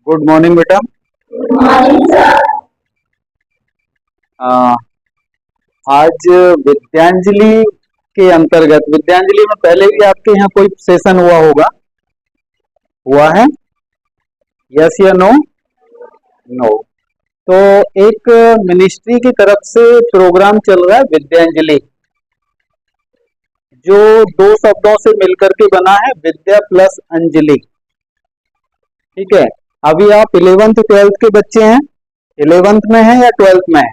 Good morning बेटा। आ, आज विद्यांजलि के अंतर्गत विद्यांजलि में पहले भी आपके यहाँ कोई सेशन हुआ होगा, हुआ है? यस या नो? नो। तो एक मिनिस्ट्री की तरफ से प्रोग्राम चल रहा है विद्यांजलि, जो दो शब्दों से मिलकर के बना है, विद्या प्लस अंजलि। ठीक है, अभी आप 11th 12th के बच्चे हैं। 11th में है या 12th में है?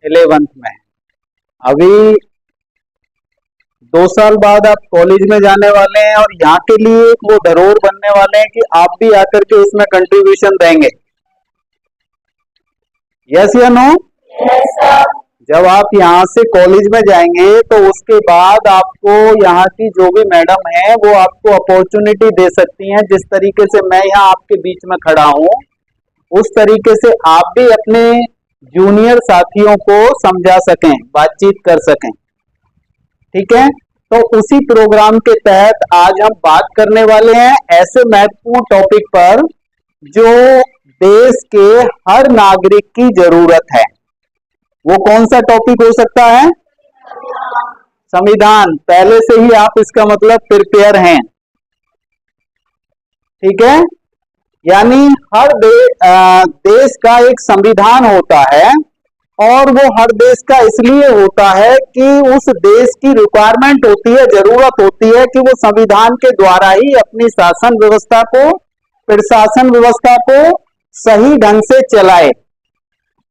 11th में है। अभी 2 साल बाद आप कॉलेज में जाने वाले हैं और यहाँ के लिए एक वो धरोहर बनने वाले हैं कि आप भी आकर के उसमें कंट्रीब्यूशन देंगे। यस या नो? जब आप यहाँ से कॉलेज में जाएंगे तो उसके बाद आपको यहाँ की जो भी मैडम है वो आपको अपॉर्चुनिटी दे सकती हैं। जिस तरीके से मैं यहाँ आपके बीच में खड़ा हूँ, उस तरीके से आप भी अपने जूनियर साथियों को समझा सकें, बातचीत कर सकें। ठीक है, तो उसी प्रोग्राम के तहत आज हम बात करने वाले हैं ऐसे महत्वपूर्ण टॉपिक पर जो देश के हर नागरिक की जरूरत है। वो कौन सा टॉपिक हो सकता है? संविधान। पहले से ही आप इसका मतलब प्रिपेयर हैं। ठीक है, यानी हर देश का एक संविधान होता है और वो हर देश का इसलिए होता है कि उस देश की रिक्वायरमेंट होती है, जरूरत होती है कि वो संविधान के द्वारा ही अपनी शासन व्यवस्था को, प्रशासन व्यवस्था को सही ढंग से चलाए।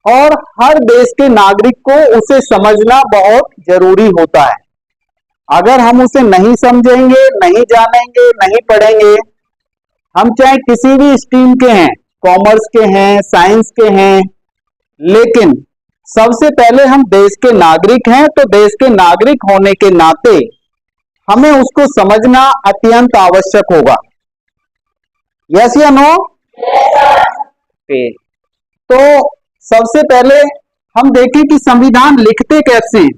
और हर देश के नागरिक को उसे समझना बहुत जरूरी होता है। अगर हम उसे नहीं समझेंगे, नहीं जानेंगे, नहीं पढ़ेंगे, हम चाहे किसी भी स्ट्रीम के हैं, कॉमर्स के हैं, साइंस के हैं, लेकिन सबसे पहले हम देश के नागरिक हैं, तो देश के नागरिक होने के नाते हमें उसको समझना अत्यंत आवश्यक होगा। यस या नो? तो सबसे पहले हम देखें कि संविधान लिखते कैसे हैं।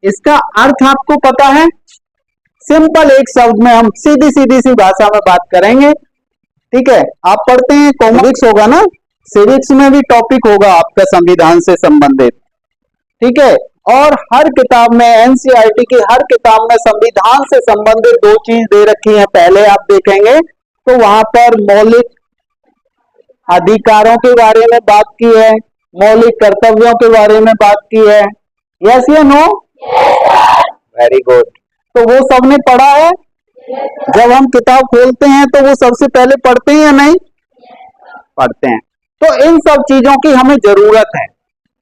इसका अर्थ आपको पता है? सिंपल एक शब्द में हम सीधी सीधी सी भाषा में बात करेंगे। ठीक है, आप पढ़ते हैं, कॉमर्स होगा ना, सिविक्स में भी टॉपिक होगा आपका संविधान से संबंधित। ठीक है, और हर किताब में, एनसीईआरटी की हर किताब में संविधान से संबंधित 2 चीज दे रखी है। पहले आप देखेंगे तो वहां पर मौलिक अधिकारों के बारे में बात की है, मौलिक कर्तव्यों के बारे में बात की है। यस या नो? Very good. तो वो सबने पढ़ा है? जब हम किताब खोलते हैं तो वो सबसे पहले पढ़ते हैं या नहीं? पढ़ते हैं। तो इन सब चीजों की हमें जरूरत है।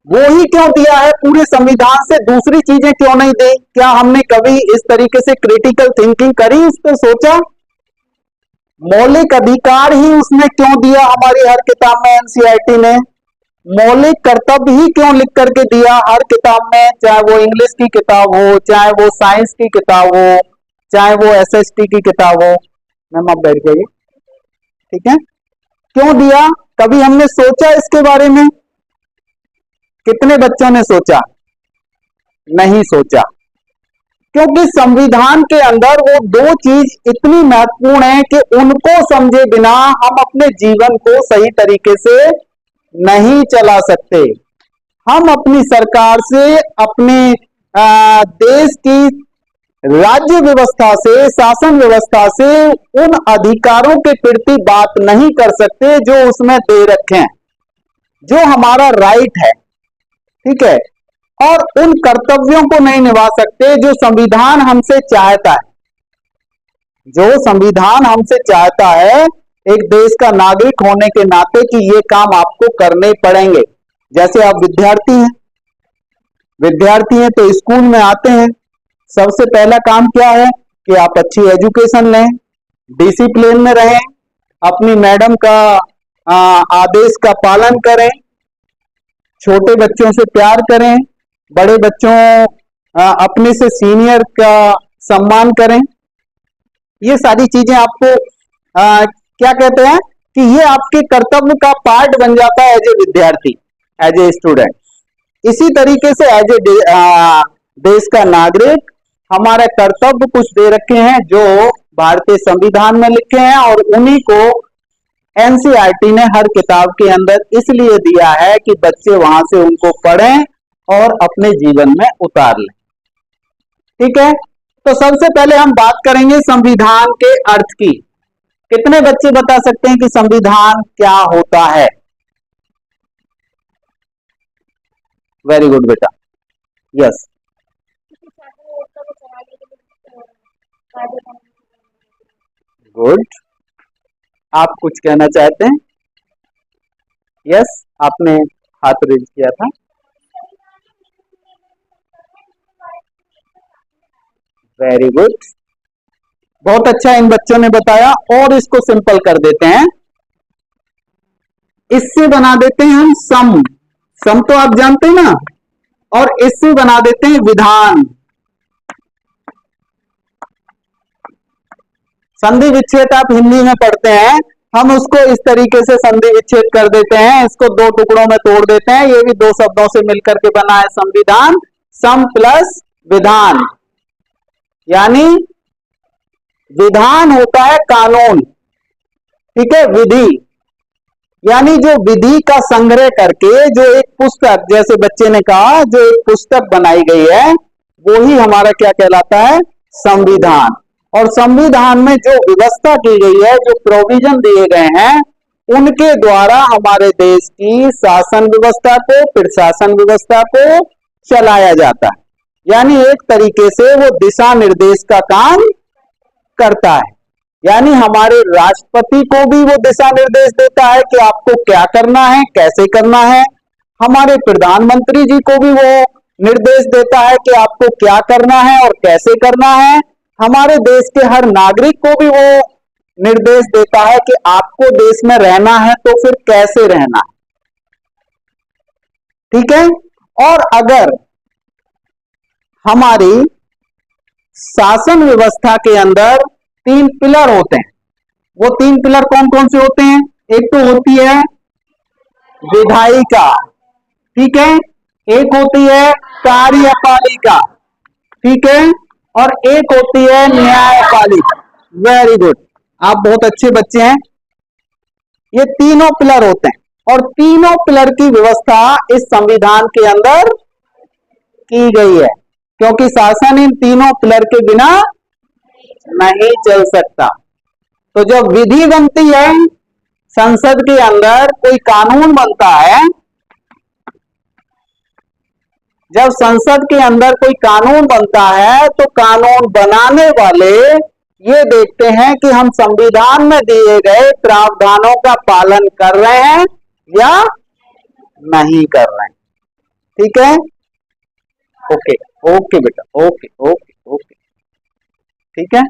वो ही क्यों दिया है पूरे संविधान से, दूसरी चीजें क्यों नहीं दी? क्या हमने कभी इस तरीके से क्रिटिकल थिंकिंग करी, इस पर सोचा? मौलिक अधिकार ही उसने क्यों दिया हमारी हर किताब में, एनसीईआरटी ने? मौलिक कर्तव्य ही क्यों लिख करके दिया हर किताब में, चाहे वो इंग्लिश की किताब हो, चाहे वो साइंस की किताब हो, चाहे वो एसएसटी की किताब हो। मैम आप बैठ जाइए। ठीक है, क्यों दिया? कभी हमने सोचा इसके बारे में? कितने बच्चों ने सोचा? नहीं सोचा। क्योंकि संविधान के अंदर वो 2 चीज इतनी महत्वपूर्ण है कि उनको समझे बिना हम अपने जीवन को सही तरीके से नहीं चला सकते। हम अपनी सरकार से, अपने देश की राज्य व्यवस्था से, शासन व्यवस्था से उन अधिकारों के प्रति बात नहीं कर सकते जो उसमें दे रखे हैं, जो हमारा राइट है। ठीक है, और उन कर्तव्यों को नहीं निभा सकते जो संविधान हमसे चाहता है। जो संविधान हमसे चाहता है एक देश का नागरिक होने के नाते कि ये काम आपको करने पड़ेंगे। जैसे आप विद्यार्थी हैं तो स्कूल में आते हैं, सबसे पहला काम क्या है कि आप अच्छी एजुकेशन लें, डिसिप्लिन में रहें, अपनी मैडम का आदेश का पालन करें, छोटे बच्चों से प्यार करें, बड़े बच्चों अपने से सीनियर का सम्मान करें। ये सारी चीजें आपको क्या कहते हैं कि ये आपके कर्तव्य का पार्ट बन जाता है एज ए विद्यार्थी, एज ए स्टूडेंट। इसी तरीके से एज ए देश का नागरिक, हमारे कर्तव्य कुछ दे रखे हैं जो भारतीय संविधान में लिखे हैं, और उन्हीं को एनसीईआरटी ने हर किताब के अंदर इसलिए दिया है कि बच्चे वहां से उनको पढ़ें और अपने जीवन में उतार लें। ठीक है, तो सबसे पहले हम बात करेंगे संविधान के अर्थ की। कितने बच्चे बता सकते हैं कि संविधान क्या होता है? वेरी गुड बेटा, यस, गुड। आप कुछ कहना चाहते हैं? यस, आपने हाथ रेज किया था। वेरी गुड, बहुत अच्छा इन बच्चों ने बताया। और इसको सिंपल कर देते हैं, इससे बना देते हैं हम सम। सम तो आप जानते हैं ना, और इससे बना देते हैं विधान। संधि विच्छेद आप हिंदी में पढ़ते हैं, हम उसको इस तरीके से संधि विच्छेद कर देते हैं, इसको दो टुकड़ों में तोड़ देते हैं। ये भी दो शब्दों से मिलकर के बना है संविधान, सम प्लस विधान। यानी विधान होता है कानून, ठीक है, विधि, यानी जो विधि का संग्रह करके जो एक पुस्तक, जैसे बच्चे ने कहा, जो एक पुस्तक बनाई गई है, वो ही हमारा क्या कहलाता है? संविधान। और संविधान में जो व्यवस्था की गई है, जो प्रोविजन दिए गए हैं, उनके द्वारा हमारे देश की शासन व्यवस्था को, प्रशासन व्यवस्था को चलाया जाता है। यानी एक तरीके से वो दिशा निर्देश का काम करता है। यानी हमारे राष्ट्रपति को भी वो दिशा निर्देश देता है कि आपको क्या करना है, कैसे करना है। हमारे प्रधानमंत्री जी को भी वो निर्देश देता है कि आपको क्या करना है और कैसे करना है। हमारे देश के हर नागरिक को भी वो निर्देश देता है कि आपको देश में रहना है तो फिर कैसे रहना है। ठीक है, और अगर हमारी शासन व्यवस्था के अंदर 3 पिलर होते हैं, वो 3 पिलर कौन कौन से होते हैं? एक तो होती है विधायिका, ठीक है, एक होती है कार्यपालिका, ठीक है, और एक होती है न्यायपालिका। वेरी गुड, आप बहुत अच्छे बच्चे हैं। ये तीनों पिलर होते हैं, और तीनों पिलर की व्यवस्था इस संविधान के अंदर की गई है, क्योंकि शासन इन तीनों पिलर के बिना नहीं चल सकता। तो जब विधि बनती है, संसद के अंदर कोई कानून बनता है, जब संसद के अंदर कोई कानून बनता है, तो कानून बनाने वाले ये देखते हैं कि हम संविधान में दिए गए प्रावधानों का पालन कर रहे हैं या नहीं कर रहे हैं। ठीक है, ओके ओके बेटा, ओके ओके ओके, ठीक है।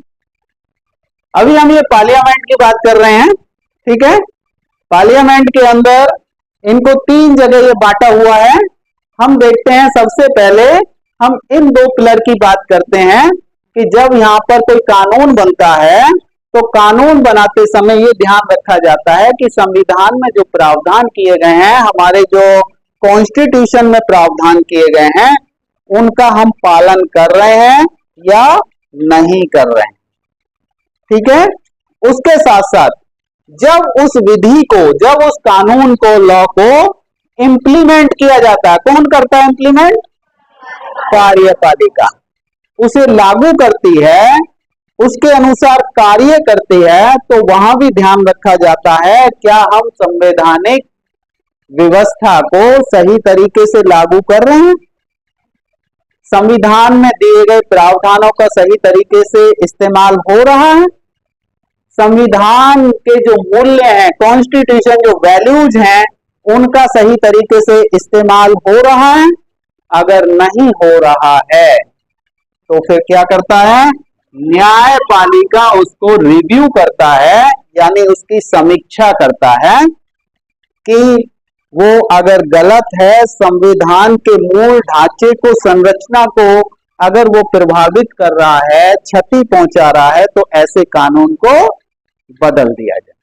अभी हम ये पार्लियामेंट की बात कर रहे हैं, ठीक है। पार्लियामेंट के अंदर इनको 3 जगह ये बांटा हुआ है। हम देखते हैं, सबसे पहले हम इन 2 पिलर की बात करते हैं कि जब यहां पर कोई कानून बनता है, तो कानून बनाते समय ये ध्यान रखा जाता है कि संविधान में जो प्रावधान किए गए हैं, हमारे जो कॉन्स्टिट्यूशन में प्रावधान किए गए हैं, उनका हम पालन कर रहे हैं या नहीं कर रहे हैं। ठीक है, उसके साथ साथ जब उस विधि को, जब उस कानून को, लॉ को इंप्लीमेंट किया जाता है, कौन करता है इंप्लीमेंट? कार्यपालिका उसे लागू करती है, उसके अनुसार कार्य करती है। तो वहां भी ध्यान रखा जाता है, क्या हम संवैधानिक व्यवस्था को सही तरीके से लागू कर रहे हैं, संविधान में दिए गए प्रावधानों का सही तरीके से इस्तेमाल हो रहा है, संविधान के जो मूल्य हैं, कॉन्स्टिट्यूशन जो वैल्यूज हैं, उनका सही तरीके से इस्तेमाल हो रहा है। अगर नहीं हो रहा है तो फिर क्या करता है? न्यायपालिका उसको रिव्यू करता है, यानी उसकी समीक्षा करता है कि वो अगर गलत है, संविधान के मूल ढांचे को, संरचना को अगर वो प्रभावित कर रहा है, क्षति पहुंचा रहा है, तो ऐसे कानून को बदल दिया जाए।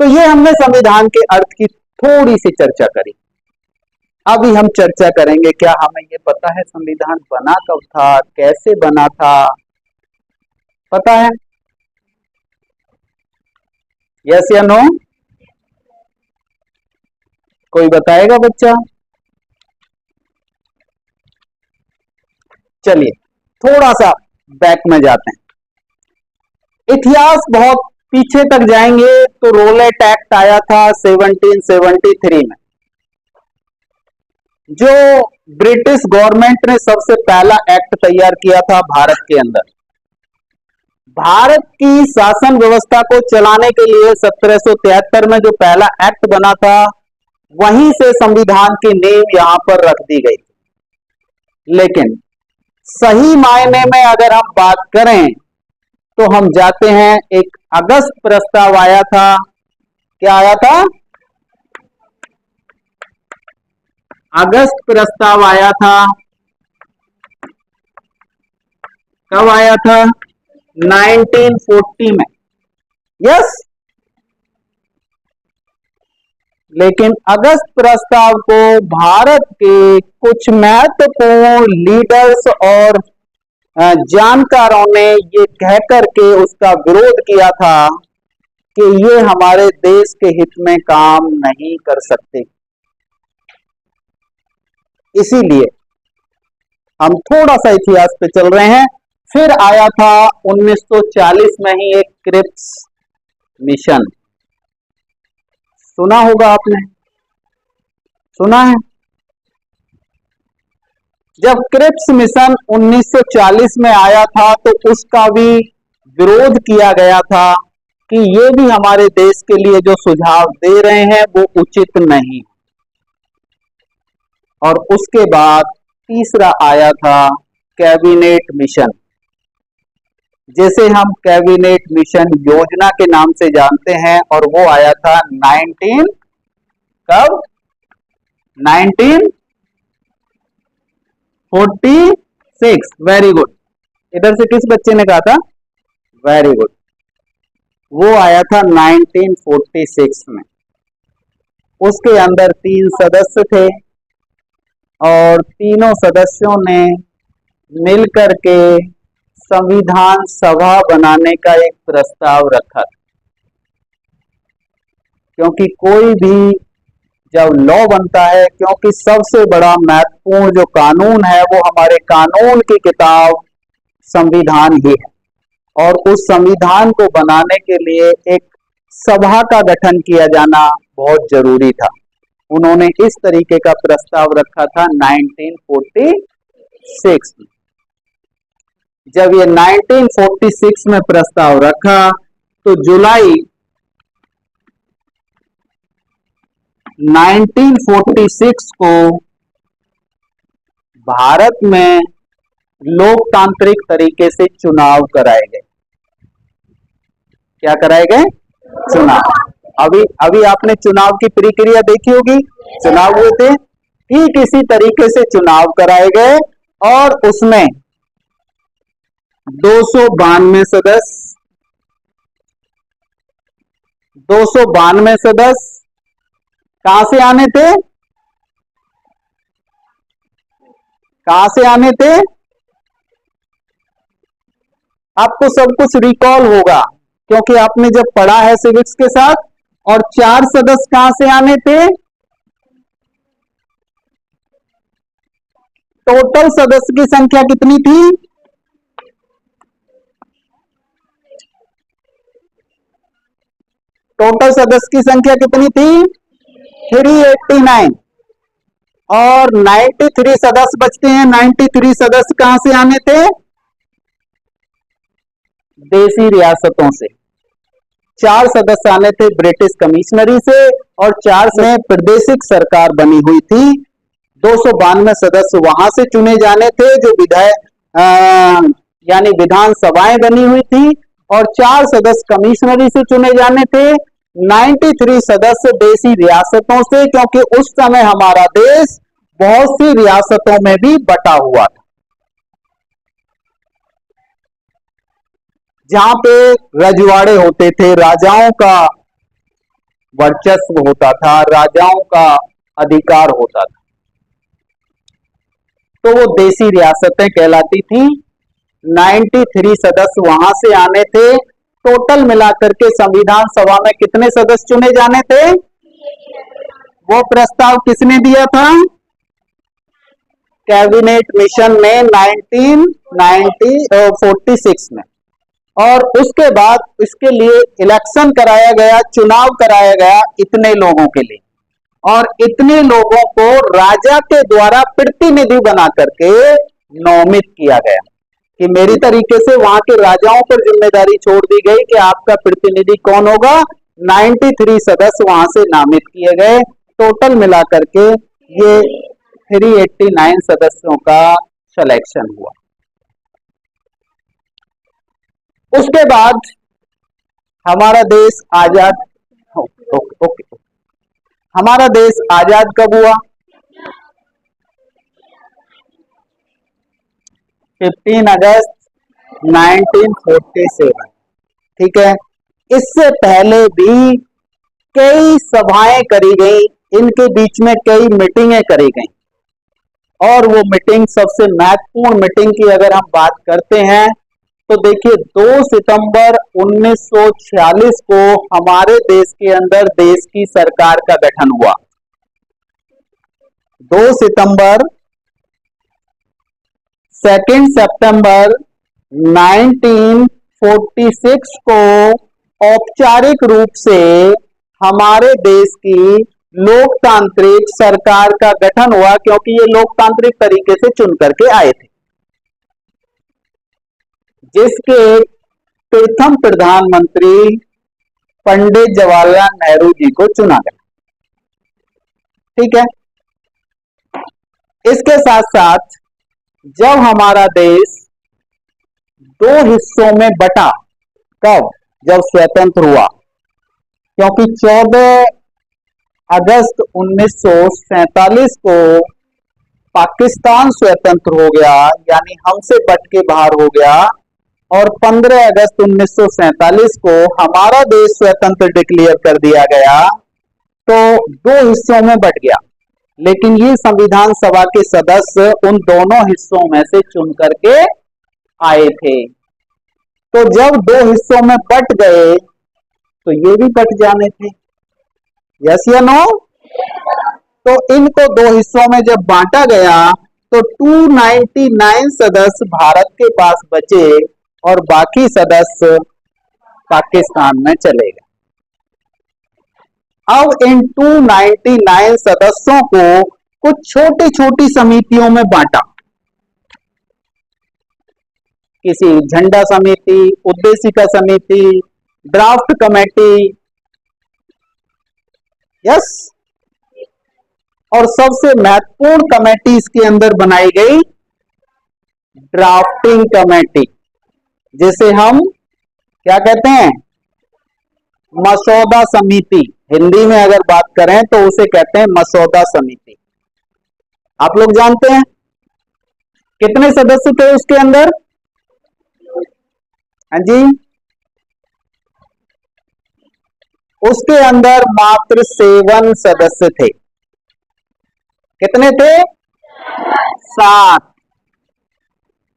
तो ये हमने संविधान के अर्थ की थोड़ी सी चर्चा करी। अभी हम चर्चा करेंगे। क्या हमें ये पता है संविधान बना कब था, कैसे बना था? पता है? यस या नो? कोई बताएगा बच्चा? चलिए थोड़ा सा बैक में जाते हैं, इतिहास बहुत पीछे तक जाएंगे तो रोलेट एक्ट आया था 1773 में, जो ब्रिटिश गवर्नमेंट ने सबसे पहला एक्ट तैयार किया था भारत के अंदर। भारत की शासन व्यवस्था को चलाने के लिए 1773 में जो पहला एक्ट बना था, वहीं से संविधान की नींव यहां पर रख दी गई थी। लेकिन सही मायने में अगर हम बात करें तो हम जाते हैं, एक अगस्त प्रस्ताव आया था। क्या आया था? अगस्त प्रस्ताव आया था। कब आया था? 1940 में। यस। लेकिन अगस्त प्रस्ताव को भारत के कुछ महत्वपूर्ण लीडर्स और जानकारों ने ये कहकर के उसका विरोध किया था कि ये हमारे देश के हित में काम नहीं कर सकते। इसीलिए हम थोड़ा सा इतिहास पे चल रहे हैं। फिर आया था 1940 में ही एक क्रिप्स मिशन। सुना होगा आपने? सुना है? जब क्रिप्स मिशन 1940 में आया था तो उसका भी विरोध किया गया था कि ये भी हमारे देश के लिए जो सुझाव दे रहे हैं वो उचित नहीं। और उसके बाद तीसरा आया था कैबिनेट मिशन, जैसे हम कैबिनेट मिशन योजना के नाम से जानते हैं, और वो आया था 1946। Very good. इधर से किस बच्चे ने कहा था? Very good. वो आया था 1946 में। उसके अंदर 3 सदस्य थे और तीनों सदस्यों ने मिलकर के संविधान सभा बनाने का एक प्रस्ताव रखा था। क्योंकि कोई भी जब लॉ बनता है, क्योंकि सबसे बड़ा महत्वपूर्ण जो कानून है वो हमारे कानून की किताब संविधान ही है, और उस संविधान को बनाने के लिए एक सभा का गठन किया जाना बहुत जरूरी था। उन्होंने इस तरीके का प्रस्ताव रखा था 1946 में। जब ये 1946 में प्रस्ताव रखा तो जुलाई 1946 को भारत में लोकतांत्रिक तरीके से चुनाव कराए गए। क्या कराए गए? चुनाव। अभी आपने चुनाव की प्रक्रिया देखी होगी। चुनाव हुए थे, ठीक इसी तरीके से चुनाव कराए गए, और उसमें 292 सदस्य कहां से आने थे? कहां से आने थे? आपको सब कुछ रिकॉल होगा क्योंकि आपने जब पढ़ा है सिविक्स के साथ। और 4 सदस्य कहां से आने थे? टोटल सदस्य की संख्या कितनी थी? टोटल सदस्य की संख्या कितनी थी? 389। और 93 सदस्य बचते हैं। 93 सदस्य कहां से आने थे? देसी रियासतों से। 4 सदस्य आने थे ब्रिटिश कमिश्नरी से, और 4 में प्रादेशिक सरकार बनी हुई थी। 292 सदस्य वहां से चुने जाने थे जो विधायक यानी विधानसभाएं बनी हुई थी, और 4 सदस्य कमिश्नरी से चुने जाने थे। 93 सदस्य देसी रियासतों से, क्योंकि उस समय हमारा देश बहुत सी रियासतों में भी बटा हुआ था, जहां पे रजवाड़े होते थे, राजाओं का वर्चस्व होता था, राजाओं का अधिकार होता था। तो वो देसी रियासतें कहलाती थी। 93 सदस्य वहां से आने थे। टोटल मिलाकर के संविधान सभा में कितने सदस्य चुने जाने थे? वो प्रस्ताव किसने दिया था? कैबिनेट मिशन ने 1946 में। और उसके बाद इसके लिए इलेक्शन कराया गया, चुनाव कराया गया इतने लोगों के लिए, और इतने लोगों को राजा के द्वारा प्रतिनिधि बना करके नोमित किया गया कि मेरी तरीके से वहां के राजाओं पर जिम्मेदारी छोड़ दी गई कि आपका प्रतिनिधि कौन होगा। 93 सदस्य वहां से नामित किए गए। टोटल मिलाकर के ये 389 सदस्यों का सिलेक्शन हुआ। उसके बाद हमारा देश आजाद, ओके, हमारा देश आजाद कब हुआ? 15 अगस्त 1947। ठीक है। इससे पहले भी कई सभाएं करी गई, इनके बीच में कई मीटिंगें करी गई, और वो मीटिंग सबसे महत्वपूर्ण मीटिंग की अगर हम बात करते हैं तो देखिए 2 सितंबर 1946 को हमारे देश के अंदर देश की सरकार का गठन हुआ। 2 सितंबर, 2 सितंबर 1946 को औपचारिक रूप से हमारे देश की लोकतांत्रिक सरकार का गठन हुआ, क्योंकि ये लोकतांत्रिक तरीके से चुन करके आए थे, जिसके प्रथम प्रधानमंत्री पंडित जवाहरलाल नेहरू जी को चुना गया। ठीक है। इसके साथ साथ जब हमारा देश 2 हिस्सों में बटा, कब? जब स्वतंत्र हुआ, क्योंकि 14 अगस्त 1947 को पाकिस्तान स्वतंत्र हो गया, यानी हमसे बट के बाहर हो गया, और 15 अगस्त 1947 को हमारा देश स्वतंत्र डिक्लेयर कर दिया गया, तो 2 हिस्सों में बट गया। लेकिन ये संविधान सभा के सदस्य उन दोनों हिस्सों में से चुन करके आए थे। तो जब 2 हिस्सों में बट गए तो ये भी बट जाने थे, यस या नो? तो इनको 2 हिस्सों में जब बांटा गया तो 299 सदस्य भारत के पास बचे और बाकी सदस्य पाकिस्तान में चले गए। अब इन 299 सदस्यों को कुछ छोटी छोटी समितियों में बांटा, किसी झंडा समिति, उद्देशिका समिति, ड्राफ्ट कमेटी, यस, और सबसे महत्वपूर्ण कमेटी इसके अंदर बनाई गई ड्राफ्टिंग कमेटी, जिसे हम क्या कहते हैं? मसौदा समिति। हिंदी में अगर बात करें तो उसे कहते हैं मसौदा समिति। आप लोग जानते हैं कितने सदस्य थे उसके अंदर? हाँ जी, उसके अंदर मात्र 7 सदस्य थे। कितने थे?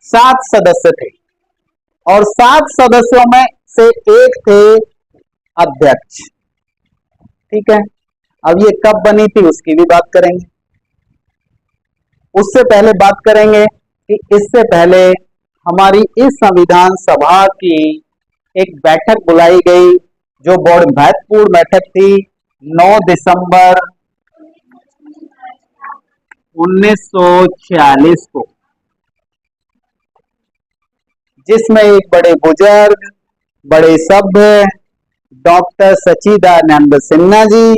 7 सदस्य थे, और 7 सदस्यों में से एक थे अध्यक्ष। ठीक है। अब ये कब बनी थी उसकी भी बात करेंगे। उससे पहले बात करेंगे कि इससे पहले हमारी इस संविधान सभा की एक बैठक बुलाई गई, जो बहुत महत्वपूर्ण बैठक थी, 9 दिसंबर 1946 को, जिसमें एक बड़े बुजुर्ग, बड़े सभ्य डॉक्टर सच्चिदानंद सिन्हा जी,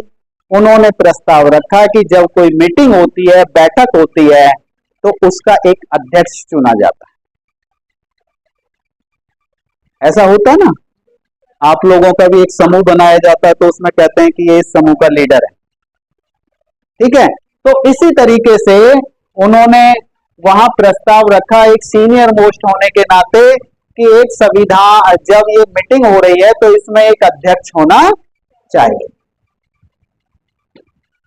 उन्होंने प्रस्ताव रखा कि जब कोई मीटिंग होती है, बैठक होती है, तो उसका एक अध्यक्ष चुना जाता है। ऐसा होता है ना, आप लोगों का भी एक समूह बनाया जाता है, तो उसमें कहते हैं कि ये इस समूह का लीडर है। ठीक है। तो इसी तरीके से उन्होंने वहां प्रस्ताव रखा, एक सीनियर मोस्ट होने के नाते, कि एक संविधान, जब ये मीटिंग हो रही है तो इसमें एक अध्यक्ष होना चाहिए।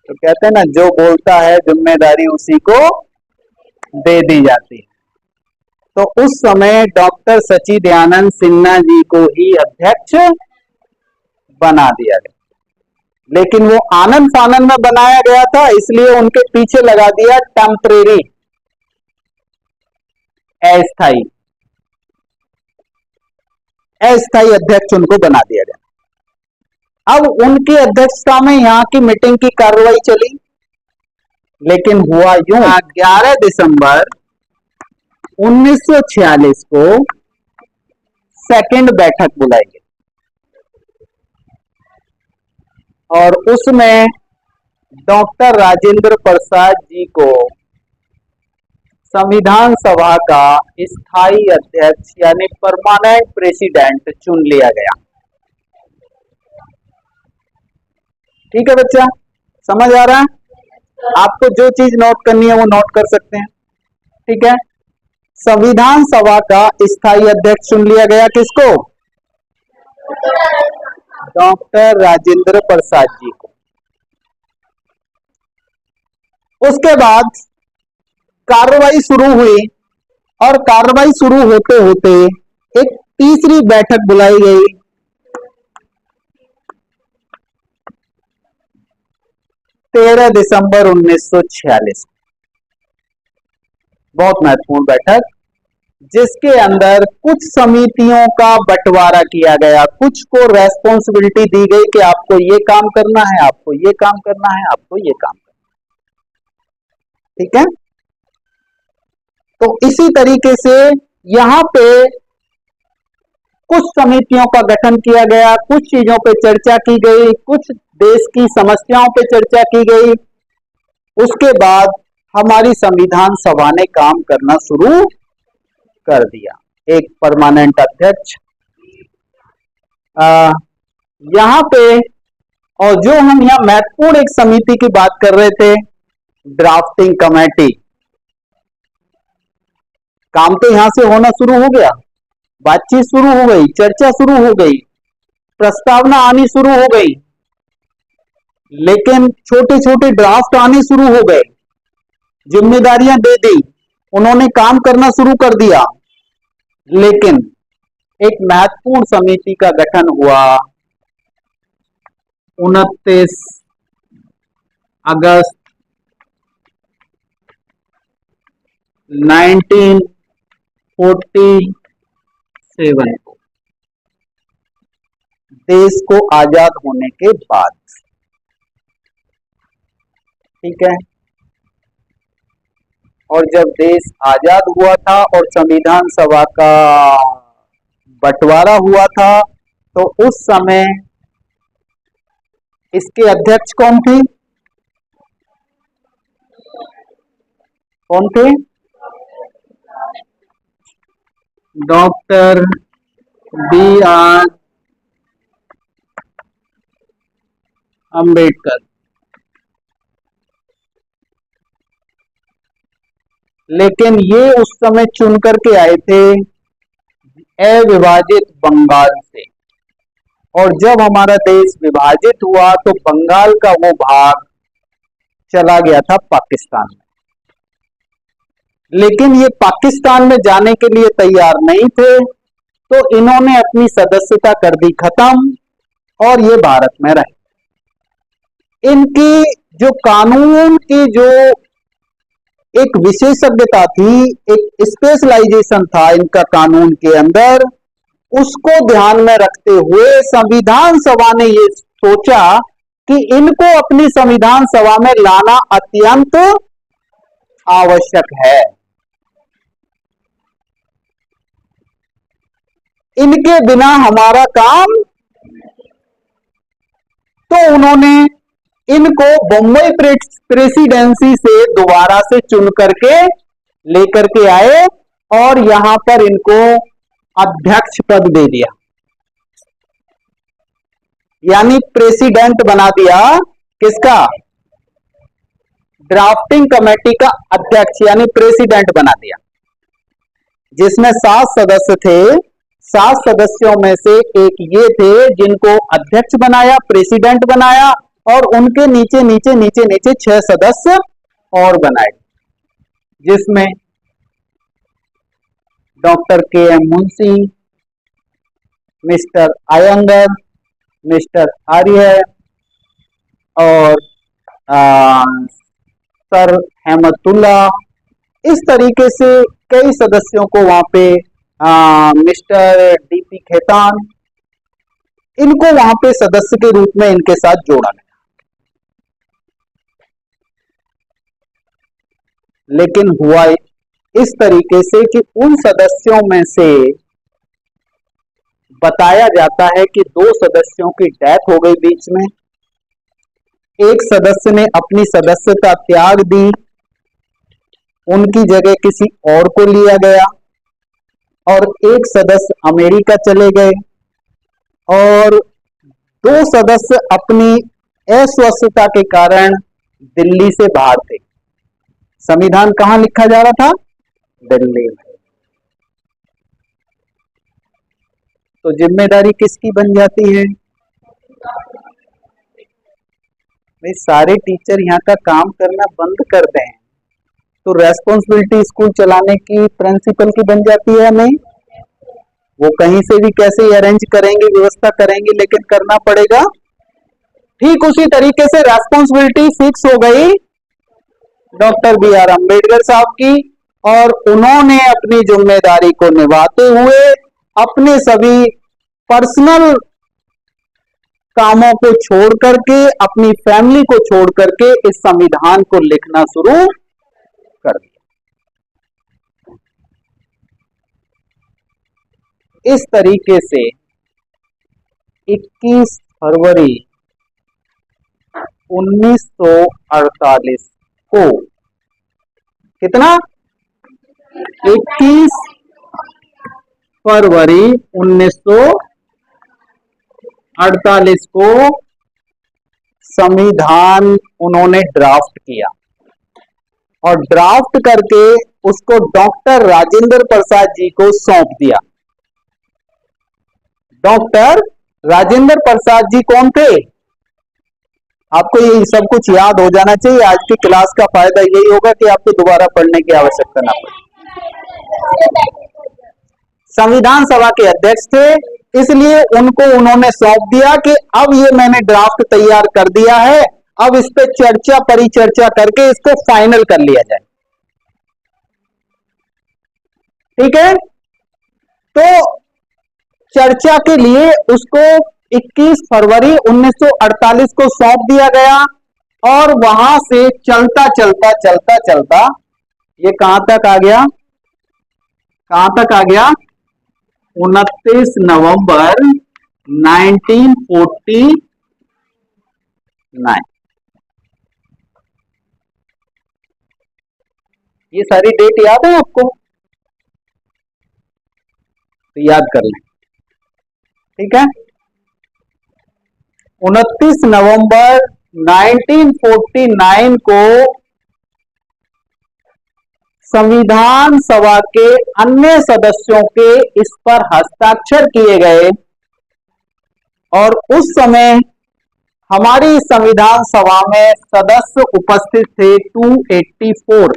तो कहते हैं ना, जो बोलता है जिम्मेदारी उसी को दे दी जाती है। तो उस समय डॉक्टर सच्चिदानंद सिन्हा जी को ही अध्यक्ष बना दिया गया, लेकिन वो आनंद फानंद में बनाया गया था, इसलिए उनके पीछे लगा दिया टेम्परेरी, अस्थाई अस्थाई अध्यक्ष उनको बना दिया गया। अब उनकी अध्यक्षता में यहाँ की मीटिंग की कार्रवाई चली, लेकिन हुआ यूं, 11 दिसंबर 1946 को सेकंड बैठक बुलाई गई और उसमें डॉक्टर राजेंद्र प्रसाद जी को संविधान सभा का स्थायी अध्यक्ष यानी परमानेंट प्रेसिडेंट चुन लिया गया। ठीक है बच्चा, समझ आ रहा है? आपको जो चीज नोट करनी है वो नोट कर सकते हैं। ठीक है, संविधान सभा का स्थायी अध्यक्ष चुन लिया गया, किसको? डॉक्टर राजेंद्र प्रसाद जी को। उसके बाद कार्रवाई शुरू हुई और कार्रवाई शुरू होते होते एक तीसरी बैठक बुलाई गई। तेरह दिसंबर 1946, बहुत महत्वपूर्ण बैठक, जिसके अंदर कुछ समितियों का बंटवारा किया गया, कुछ को रेस्पॉन्सिबिलिटी दी गई कि आपको ये काम करना है, आपको ये काम करना है, आपको ये काम करना है। ठीक है, तो इसी तरीके से यहां पे कुछ समितियों का गठन किया गया, कुछ चीजों पे चर्चा की गई, कुछ देश की समस्याओं पे चर्चा की गई। उसके बाद हमारी संविधान सभा ने काम करना शुरू कर दिया, एक परमानेंट अध्यक्ष यहां पे। और जो हम यहां महत्वपूर्ण एक समिति की बात कर रहे थे, ड्राफ्टिंग कमेटी, काम तो यहां से होना शुरू हो गया, बातचीत शुरू हो गई, चर्चा शुरू हो गई, प्रस्तावना आनी शुरू हो गई, लेकिन छोटे छोटे ड्राफ्ट आने शुरू हो गए, जिम्मेदारियां दे दी, उन्होंने काम करना शुरू कर दिया। लेकिन एक महत्वपूर्ण समिति का गठन हुआ 29 अगस्त 1947 को, देश को आजाद होने के बाद। ठीक है, और जब देश आजाद हुआ था और संविधान सभा का बंटवारा हुआ था, तो उस समय इसके अध्यक्ष कौन थे? कौन थे? Doctor B.R. अंबेडकर। लेकिन ये उस समय चुन करके आए थे अविभाजित बंगाल से, और जब हमारा देश विभाजित हुआ तो बंगाल का वो भाग चला गया था पाकिस्तान में। लेकिन ये पाकिस्तान में जाने के लिए तैयार नहीं थे, तो इन्होंने अपनी सदस्यता कर दी खत्म और ये भारत में रहे। इनकी जो कानून की जो एक विशेषज्ञता थी, एक स्पेशलाइजेशन था इनका कानून के अंदर, उसको ध्यान में रखते हुए संविधान सभा ने ये सोचा कि इनको अपनी संविधान सभा में लाना अत्यंत आवश्यक है। इनके बिना हमारा काम, तो उन्होंने इनको बम्बई प्रेसिडेंसी से दोबारा से चुन करके लेकर के आए और यहां पर इनको अध्यक्ष पद दे दिया, यानी प्रेसिडेंट बना दिया। किसका? ड्राफ्टिंग कमेटी का अध्यक्ष यानी प्रेसिडेंट बना दिया, जिसमें 7 सदस्य थे। 7 सदस्यों में से एक ये थे जिनको अध्यक्ष बनाया, प्रेसिडेंट बनाया, और उनके नीचे नीचे नीचे नीचे 6 सदस्य और बनाए, जिसमें doctor K M Munshi, mister Iyengar, mister Arya और आ, सर हेमतुल्ला, इस तरीके से कई सदस्यों को वहां पे मिस्टर डीपी खेतान, इनको वहां पे सदस्य के रूप में इनके साथ जोड़ा गया। लेकिन हुआ इस तरीके से कि उन सदस्यों में से बताया जाता है कि दो सदस्यों की डेथ हो गई बीच में, एक सदस्य ने अपनी सदस्यता त्याग दी, उनकी जगह किसी और को लिया गया, और एक सदस्य अमेरिका चले गए, और दो सदस्य अपनी अस्वस्थता के कारण दिल्ली से बाहर थे। संविधान कहां लिखा जा रहा था? दिल्ली में। तो जिम्मेदारी किसकी बन जाती है? भाई सारे टीचर यहाँ का काम करना बंद कर दें तो रेस्पॉन्सिबिलिटी स्कूल चलाने की प्रिंसिपल की बन जाती है नहीं? वो कहीं से भी कैसे अरेंज करेंगे, व्यवस्था करेंगे, लेकिन करना पड़ेगा। ठीक उसी तरीके से रेस्पॉन्सिबिलिटी फिक्स हो गई डॉक्टर बी आर अम्बेडकर साहब की, और उन्होंने अपनी जिम्मेदारी को निभाते हुए अपने सभी पर्सनल कामों को छोड़ करके, अपनी फैमिली को छोड़ करके इस संविधान को लिखना शुरू कर दिया। इस तरीके से 21 फरवरी 1948 को, कितना? 21 फरवरी 1948 को संविधान उन्होंने ड्राफ्ट किया, और ड्राफ्ट करके उसको डॉक्टर राजेंद्र प्रसाद जी को सौंप दिया। डॉक्टर राजेंद्र प्रसाद जी कौन थे? आपको ये सब कुछ याद हो जाना चाहिए। आज की क्लास का फायदा यही होगा कि आपको दोबारा पढ़ने की आवश्यकता ना पड़े। संविधान सभा के अध्यक्ष थे, इसलिए उनको उन्होंने सौंप दिया कि अब ये मैंने ड्राफ्ट तैयार कर दिया है, अब इस पे चर्चा परिचर्चा करके इसको फाइनल कर लिया जाए। ठीक है, तो चर्चा के लिए उसको 21 फरवरी 1948 को सौंप दिया गया, और वहां से चलता चलता चलता चलता ये कहां तक आ गया? कहां तक आ गया? 29 नवंबर 1949। ये सारी डेट याद है आपको? तो याद कर लें। ठीक है, 29 नवंबर 1949 को संविधान सभा के अन्य सदस्यों के इस पर हस्ताक्षर किए गए, और उस समय हमारी संविधान सभा में सदस्य उपस्थित थे 284।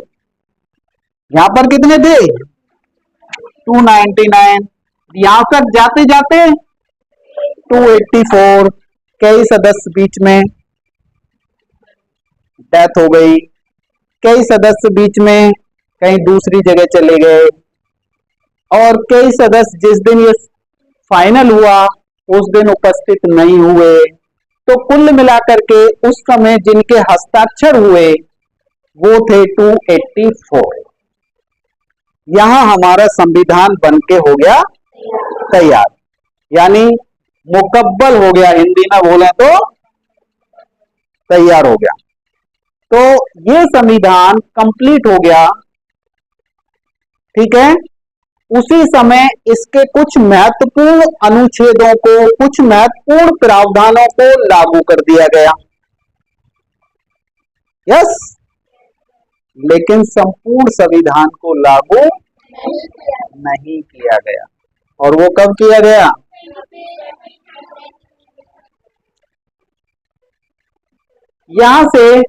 यहां पर कितने थे? 299। यहां तक जाते जाते 284। कई सदस्य बीच में डेथ हो गई, कई सदस्य बीच में कहीं दूसरी जगह चले गए, और कई सदस्य जिस दिन ये फाइनल हुआ उस दिन उपस्थित नहीं हुए। तो कुल मिलाकर के उस समय जिनके हस्ताक्षर हुए वो थे 284। यहां हमारा संविधान बनके हो गया तैयार, यानी मुकब्बल हो गया, हिंदी में बोले तो तैयार हो गया। तो ये संविधान कंप्लीट हो गया। ठीक है, उसी समय इसके कुछ महत्वपूर्ण अनुच्छेदों को, कुछ महत्वपूर्ण प्रावधानों को लागू कर दिया गया। यस, लेकिन संपूर्ण संविधान को लागू नहीं किया गया। और वो कब किया गया? यहां से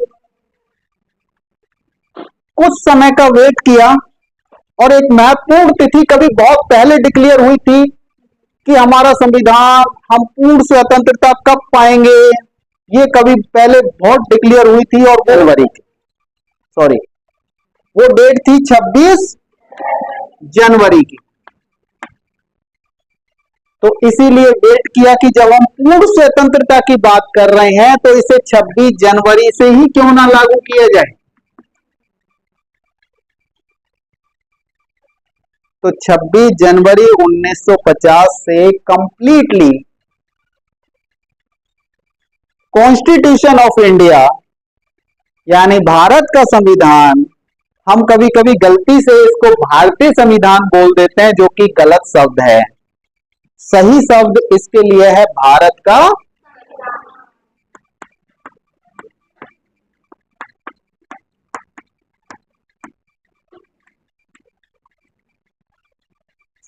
कुछ समय का वेट किया, और एक महत्वपूर्ण तिथि कभी बहुत पहले डिक्लेयर हुई थी कि हमारा संविधान, हम पूर्ण स्वतंत्रता कब पाएंगे, ये कभी पहले बहुत डिक्लेयर हुई थी, और वो जनवरी की, सॉरी, वो डेट थी 26 जनवरी की। तो इसीलिए वेट किया कि जब हम पूर्ण स्वतंत्रता की बात कर रहे हैं तो इसे 26 जनवरी से ही क्यों ना लागू किया जाए। तो 26 जनवरी 1950 से कंप्लीटली कॉन्स्टिट्यूशन ऑफ इंडिया यानी भारत का संविधान, हम कभी कभी गलती से इसको भारतीय संविधान बोल देते हैं, जो कि गलत शब्द है। सही शब्द इसके लिए है भारत का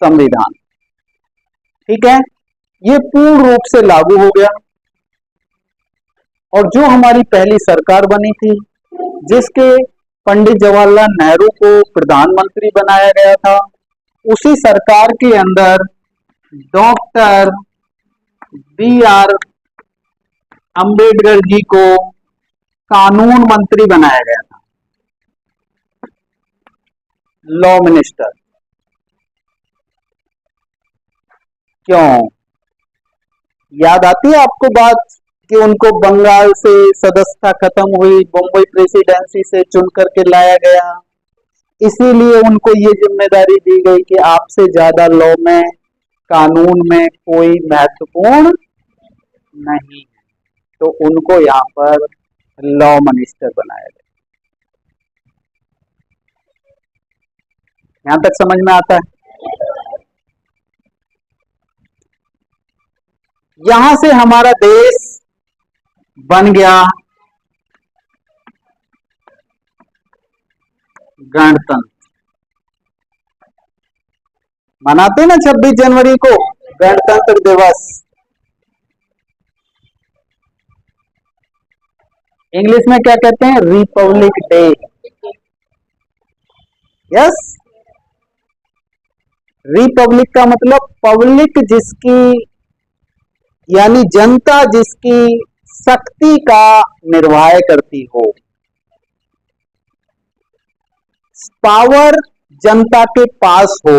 संविधान। ठीक है, ये पूर्ण रूप से लागू हो गया। और जो हमारी पहली सरकार बनी थी, जिसके पंडित जवाहरलाल नेहरू को प्रधानमंत्री बनाया गया था, उसी सरकार के अंदर doctor B are Ambedkar ji को कानून मंत्री बनाया गया था, लॉ मिनिस्टर। क्यों याद आती है आपको बात कि उनको बंगाल से सदस्यता खत्म हुई, बम्बई प्रेसिडेंसी से चुन करके लाया गया, इसीलिए उनको ये जिम्मेदारी दी गई कि आपसे ज्यादा लॉ में, कानून में कोई महत्वपूर्ण नहीं है, तो उनको यहाँ पर लॉ मिनिस्टर बनाया गया। यहां तक समझ में आता है। यहां से हमारा देश बन गया गणतंत्र। मनाते ना 26 जनवरी को गणतंत्र दिवस। इंग्लिश में क्या कहते हैं, रिपब्लिक डे। यस, रिपब्लिक का मतलब पब्लिक जिसकी, यानी जनता जिसकी शक्ति का निर्वाह करती हो, पावर जनता के पास हो,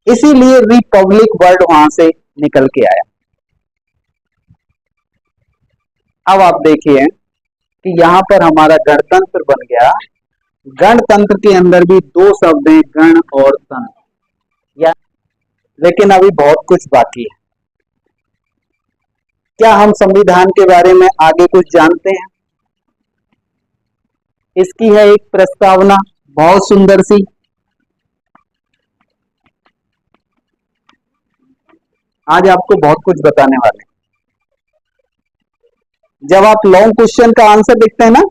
इसीलिए रिपब्लिक वर्ड वहां से निकल के आया। अब आप देखिए कि यहां पर हमारा गणतंत्र बन गया। गणतंत्र के अंदर भी दो शब्द हैं, गण और तंत्र, या लेकिन अभी बहुत कुछ बाकी है। क्या हम संविधान के बारे में आगे कुछ जानते हैं? इसकी है एक प्रस्तावना, बहुत सुंदर सी। आज आपको बहुत कुछ बताने वाले हैं। जब आप लॉन्ग क्वेश्चन का आंसर लिखते हैं ना,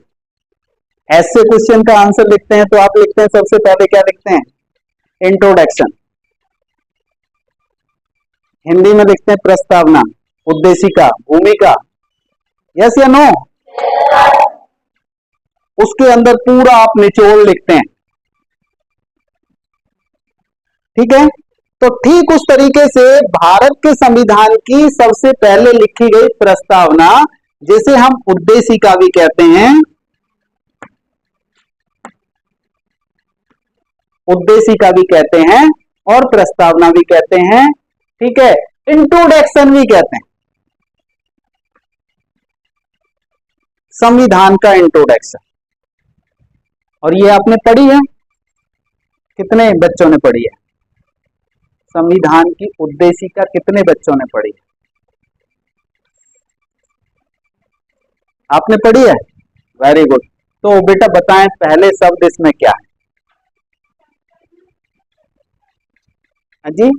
ऐसे क्वेश्चन का आंसर लिखते हैं, तो आप लिखते हैं सबसे पहले क्या लिखते हैं, इंट्रोडक्शन। हिंदी में लिखते हैं प्रस्तावना, उद्देशिका, भूमिका। यस या नो? उसके अंदर पूरा आप निचोड़ लिखते हैं। ठीक है, तो ठीक उस तरीके से भारत के संविधान की सबसे पहले लिखी गई प्रस्तावना, जिसे हम उद्देशिका भी कहते हैं, उद्देशिका भी कहते हैं और प्रस्तावना भी कहते हैं। ठीक है, इंट्रोडक्शन भी कहते हैं, संविधान का इंट्रोडक्शन। और ये आपने पढ़ी है, कितने बच्चों ने पढ़ी है? संविधान की उद्देशिका कितने बच्चों ने पढ़ी है? आपने पढ़ी है? Very good. तो बेटा बताएं पहले शब्द इसमें क्या है? जी,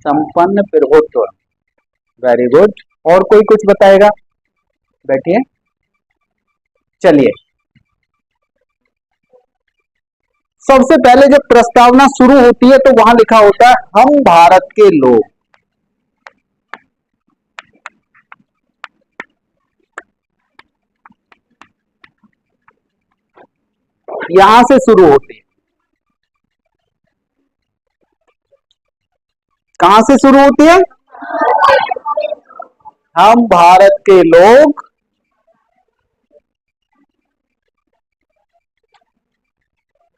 संपन्न प्रभुत्व। Very good. और कोई कुछ बताएगा? बैठिए, चलिए। सबसे पहले जब प्रस्तावना शुरू होती है तो वहां लिखा होता है, हम भारत के लोग। यहां से शुरू होती है। कहां से शुरू होती है? हम भारत के लोग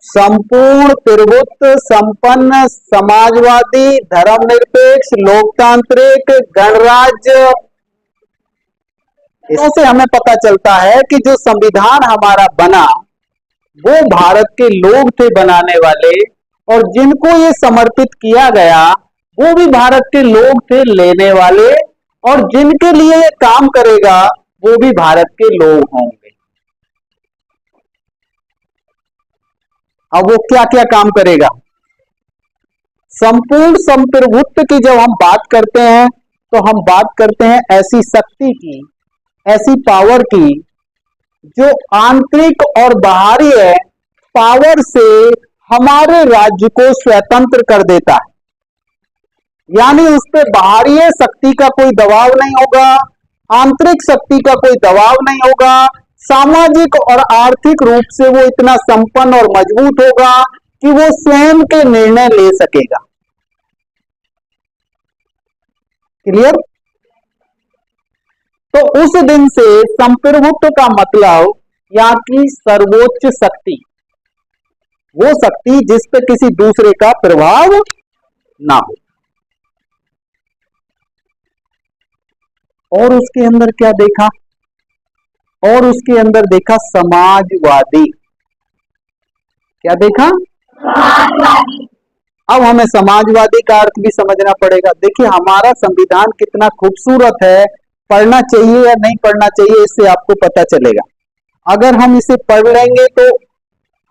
संपूर्ण प्रभुत्व संपन्न समाजवादी धर्मनिरपेक्ष लोकतांत्रिक गणराज्य, इससे हमें पता चलता है कि जो संविधान हमारा बना वो भारत के लोग थे बनाने वाले, और जिनको ये समर्पित किया गया वो भी भारत के लोग थे लेने वाले, और जिनके लिए ये काम करेगा वो भी भारत के लोग होंगे। अब वो क्या क्या काम करेगा? संपूर्ण संप्रभुत्व की जब हम बात करते हैं तो हम बात करते हैं ऐसी शक्ति की, ऐसी पावर की जो आंतरिक और बाहरी है पावर से हमारे राज्य को स्वतंत्र कर देता है। यानी उस पर बाहरी शक्ति का कोई दबाव नहीं होगा, आंतरिक शक्ति का कोई दबाव नहीं होगा, सामाजिक और आर्थिक रूप से वो इतना संपन्न और मजबूत होगा कि वो स्वयं के निर्णय ले सकेगा। क्लियर? तो उस दिन से संप्रभुत्व का मतलब यहाँ की सर्वोच्च शक्ति, वो शक्ति जिस पे किसी दूसरे का प्रभाव ना हो। और उसके अंदर क्या देखा? और उसके अंदर देखा समाजवादी। क्या देखा? समाजवादी। अब हमें समाजवादी का अर्थ भी समझना पड़ेगा। देखिए हमारा संविधान कितना खूबसूरत है, पढ़ना चाहिए या नहीं पढ़ना चाहिए इससे आपको पता चलेगा। अगर हम इसे पढ़ लेंगे तो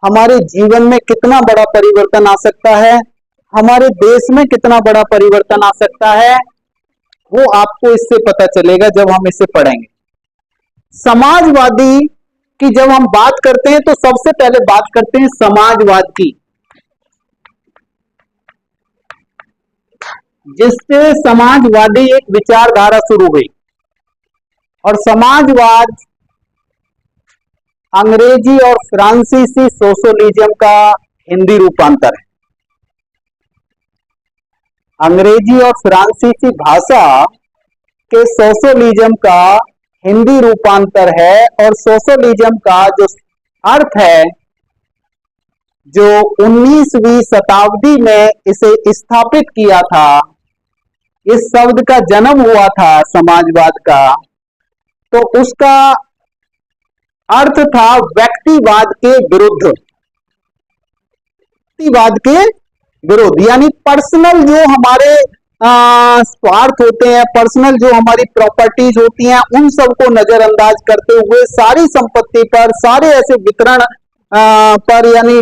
हमारे जीवन में कितना बड़ा परिवर्तन आ सकता है, हमारे देश में कितना बड़ा परिवर्तन आ सकता है, वो आपको इससे पता चलेगा जब हम इसे पढ़ेंगे। समाजवादी की जब हम बात करते हैं तो सबसे पहले बात करते हैं समाजवाद की, जिससे समाजवादी एक विचारधारा शुरू हुई। और समाजवाद अंग्रेजी और फ्रांसीसी सोशलिज्म का हिंदी रूपांतर है। अंग्रेजी और फ्रांसीसी भाषा के सोशलिज्म का हिंदी रूपांतर है। और सोशलिज्म का जो अर्थ है, जो 19वीं शताब्दी में इसे स्थापित किया था, इस शब्द का जन्म हुआ था समाजवाद का, तो उसका अर्थ था व्यक्तिवाद के विरुद्ध। व्यक्तिवाद के विरुद्ध यानी पर्सनल जो हमारे स्वार्थ होते हैं, पर्सनल जो हमारी प्रॉपर्टीज होती हैं, उन सबको नजरअंदाज करते हुए सारी संपत्ति पर, सारे ऐसे वितरण पर यानी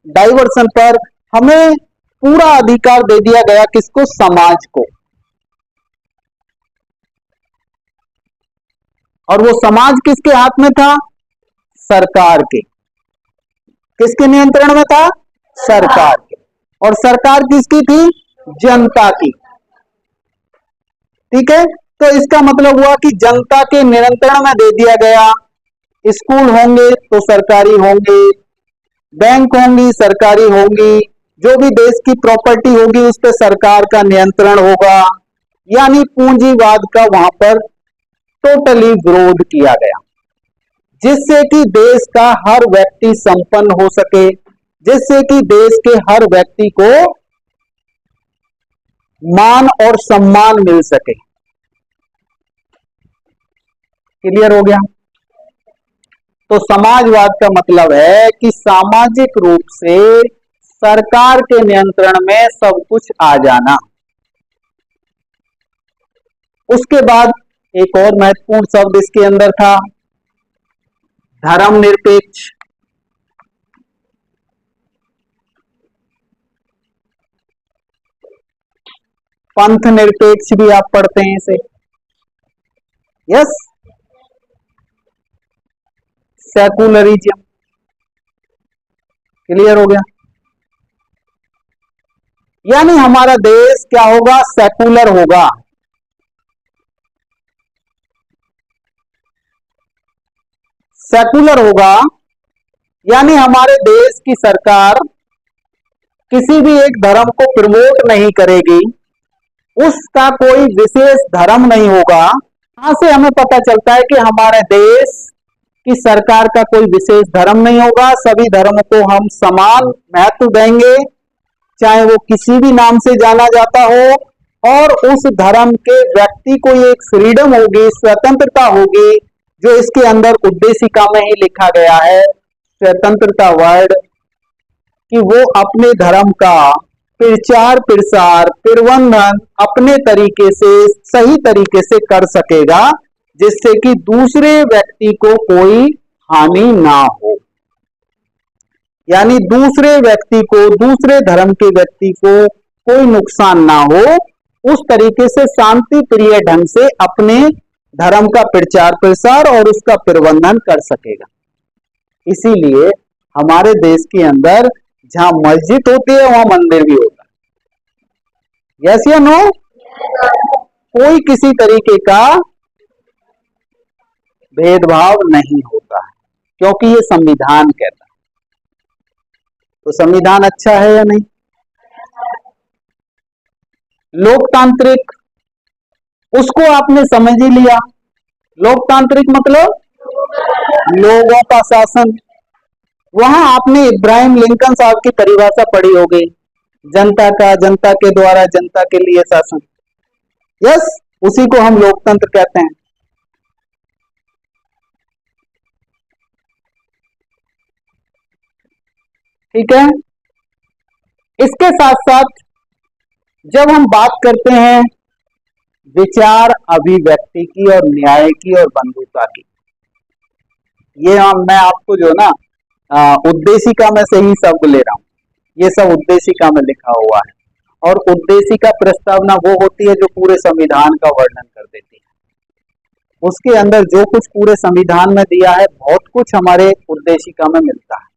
डाइवर्सन पर हमें पूरा अधिकार दे दिया गया। किसको? समाज को। और वो समाज किसके हाथ में था? सरकार के। किसके नियंत्रण में था? सरकार के। और सरकार किसकी थी? जनता की। ठीक है, तो इसका मतलब हुआ कि जनता के नियंत्रण में दे दिया गया। स्कूल होंगे तो सरकारी होंगे, बैंक होंगी सरकारी होंगी, जो भी देश की प्रॉपर्टी होगी उस पर सरकार का नियंत्रण होगा। यानी पूंजीवाद का वहां पर टोटली विरोध किया गया, जिससे कि देश का हर व्यक्ति संपन्न हो सके, जिससे कि देश के हर व्यक्ति को मान और सम्मान मिल सके। क्लियर हो गया? तो समाजवाद का मतलब है कि सामाजिक रूप से सरकार के नियंत्रण में सब कुछ आ जाना। उसके बाद एक और महत्वपूर्ण शब्द इसके अंदर था, धर्मनिरपेक्ष। पंथ निरपेक्ष भी आप पढ़ते हैं इसे। Yes, secularism. क्लियर हो गया? यानी हमारा देश क्या होगा? सेकुलर होगा। सेकुलर होगा यानी हमारे देश की सरकार किसी भी एक धर्म को प्रमोट नहीं करेगी, उसका कोई विशेष धर्म नहीं होगा। यहां से हमें पता चलता है कि हमारे देश की सरकार का कोई विशेष धर्म नहीं होगा, सभी धर्मों को हम समान महत्व देंगे, चाहे वो किसी भी नाम से जाना जाता हो, और उस धर्म के व्यक्ति को एक फ्रीडम होगी, स्वतंत्रता होगी, जो इसके अंदर उद्देशिका में ही लिखा गया है, स्वतंत्रता वर्ड, कि वो अपने धर्म का प्रचार प्रसार प्रबंधन अपने तरीके से सही तरीके से कर सकेगा, जिससे कि दूसरे व्यक्ति को कोई हानि ना हो। यानी दूसरे व्यक्ति को, दूसरे धर्म के व्यक्ति को कोई नुकसान ना हो, उस तरीके से शांति प्रिय ढंग से अपने धर्म का प्रचार प्रसार और उसका प्रबंधन कर सकेगा। इसीलिए हमारे देश के अंदर जहां मस्जिद होती है वहां मंदिर भी होता है। यस या नो? कोई किसी तरीके का भेदभाव नहीं होता है, क्योंकि ये संविधान कहता है। तो संविधान अच्छा है या नहीं? लोकतांत्रिक, उसको आपने समझ ही लिया। लोकतांत्रिक मतलब लोगों का शासन। वहां आपने इब्राहिम लिंकन साहब की परिभाषा पढ़ी होगी, जनता का, जनता के द्वारा, जनता के लिए शासन। यस, उसी को हम लोकतंत्र कहते हैं। ठीक है। इसके साथ साथ जब हम बात करते हैं विचार अभिव्यक्ति की और न्याय की और बंधुता की, ये मैं आपको जो ना उद्देशिका में से ही शब्द ले रहा हूं, ये सब उद्देशिका में लिखा हुआ है, और उद्देशिका प्रस्तावना वो होती है जो पूरे संविधान का वर्णन कर देती है। उसके अंदर जो कुछ पूरे संविधान में दिया है, बहुत कुछ हमारे उद्देशिका में मिलता है।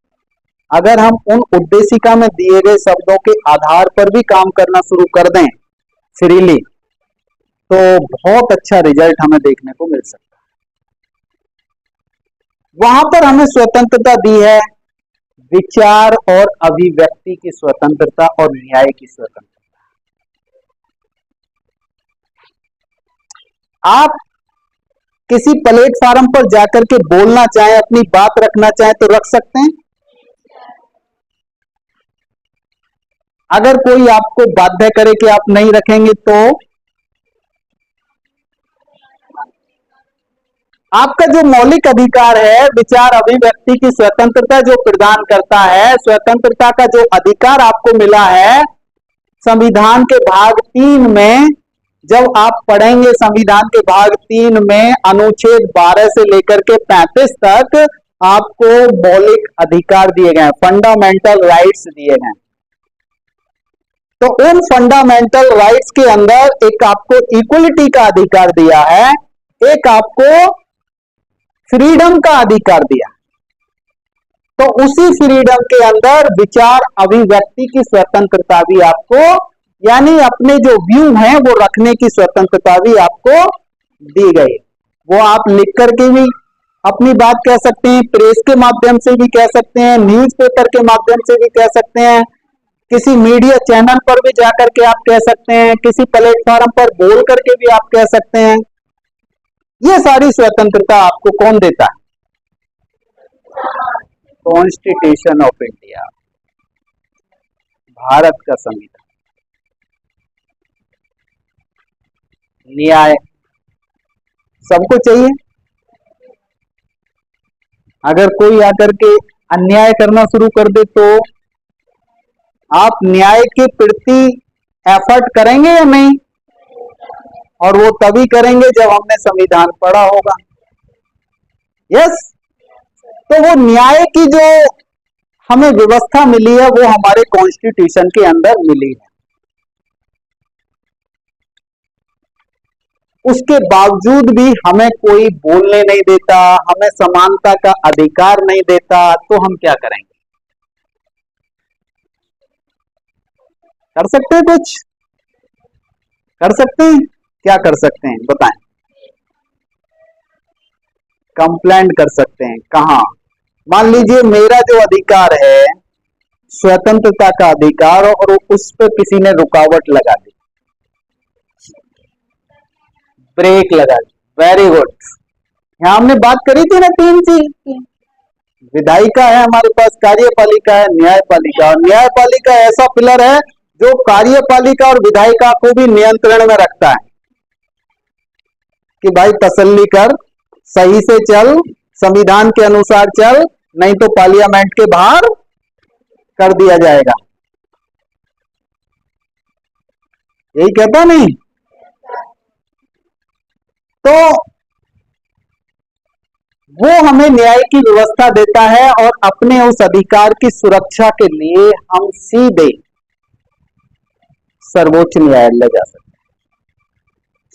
अगर हम उन उद्देशिका में दिए गए शब्दों के आधार पर भी काम करना शुरू कर दें फ्रीली, तो बहुत अच्छा रिजल्ट हमें देखने को मिल सकता है। वहां पर हमें स्वतंत्रता दी है, विचार और अभिव्यक्ति की स्वतंत्रता और न्याय की स्वतंत्रता। आप किसी प्लेटफॉर्म पर जाकर के बोलना चाहें, अपनी बात रखना चाहें तो रख सकते हैं। अगर कोई आपको बाध्य करे कि आप नहीं रखेंगे तो आपका जो मौलिक अधिकार है, विचार अभिव्यक्ति की स्वतंत्रता जो प्रदान करता है, स्वतंत्रता का जो अधिकार आपको मिला है संविधान के भाग 3 में, जब आप पढ़ेंगे संविधान के भाग 3 में अनुच्छेद 12 से लेकर के 35 तक आपको मौलिक अधिकार दिए गए, फंडामेंटल राइट्स दिए गए। तो उन फंडामेंटल राइट्स के अंदर एक आपको इक्वलिटी का अधिकार दिया है, एक आपको फ्रीडम का अधिकार दिया। तो उसी फ्रीडम के अंदर विचार अभिव्यक्ति की स्वतंत्रता भी आपको, यानी अपने जो व्यू हैं वो रखने की स्वतंत्रता भी आपको दी गई। वो आप लिख करके भी अपनी बात कह सकते हैं, प्रेस के माध्यम से भी कह सकते हैं, न्यूज़पेपर के माध्यम से भी कह सकते हैं, किसी मीडिया चैनल पर भी जाकर के आप कह सकते हैं, किसी प्लेटफॉर्म पर बोल करके भी आप कह सकते हैं। ये सारी स्वतंत्रता आपको कौन देता है? कॉन्स्टिट्यूशन ऑफ इंडिया, भारत का संविधान। न्याय सबको चाहिए। अगर कोई आकर के अन्याय करना शुरू कर दे तो आप न्याय के प्रति एफर्ट करेंगे या नहीं? और वो तभी करेंगे जब हमने संविधान पढ़ा होगा। यस, तो वो न्याय की जो हमें व्यवस्था मिली है वो हमारे कॉन्स्टिट्यूशन के अंदर मिली है। उसके बावजूद भी हमें कोई बोलने नहीं देता, हमें समानता का अधिकार नहीं देता, तो हम क्या करेंगे? कर सकते हैं? कुछ कर सकते हैं? क्या कर सकते हैं बताएं? कंप्लेंट कर सकते हैं। कहां? मान लीजिए मेरा जो अधिकार है स्वतंत्रता का अधिकार, और उस पर किसी ने रुकावट लगा दी, ब्रेक लगा दी। Very good. यहां हमने बात करी थी ना तीन चीज की। विधायिका है हमारे पास, कार्यपालिका है, न्यायपालिका। और न्यायपालिका ऐसा पिलर है जो कार्यपालिका और विधायिका को भी नियंत्रण में रखता है कि भाई तसल्ली कर, सही से चल, संविधान के अनुसार चल, नहीं तो पार्लियामेंट के बाहर कर दिया जाएगा। यही कहता नहीं? तो वो हमें न्याय की व्यवस्था देता है, और अपने उस अधिकार की सुरक्षा के लिए हम सीधे सर्वोच्च न्यायालय जा सकते हैं,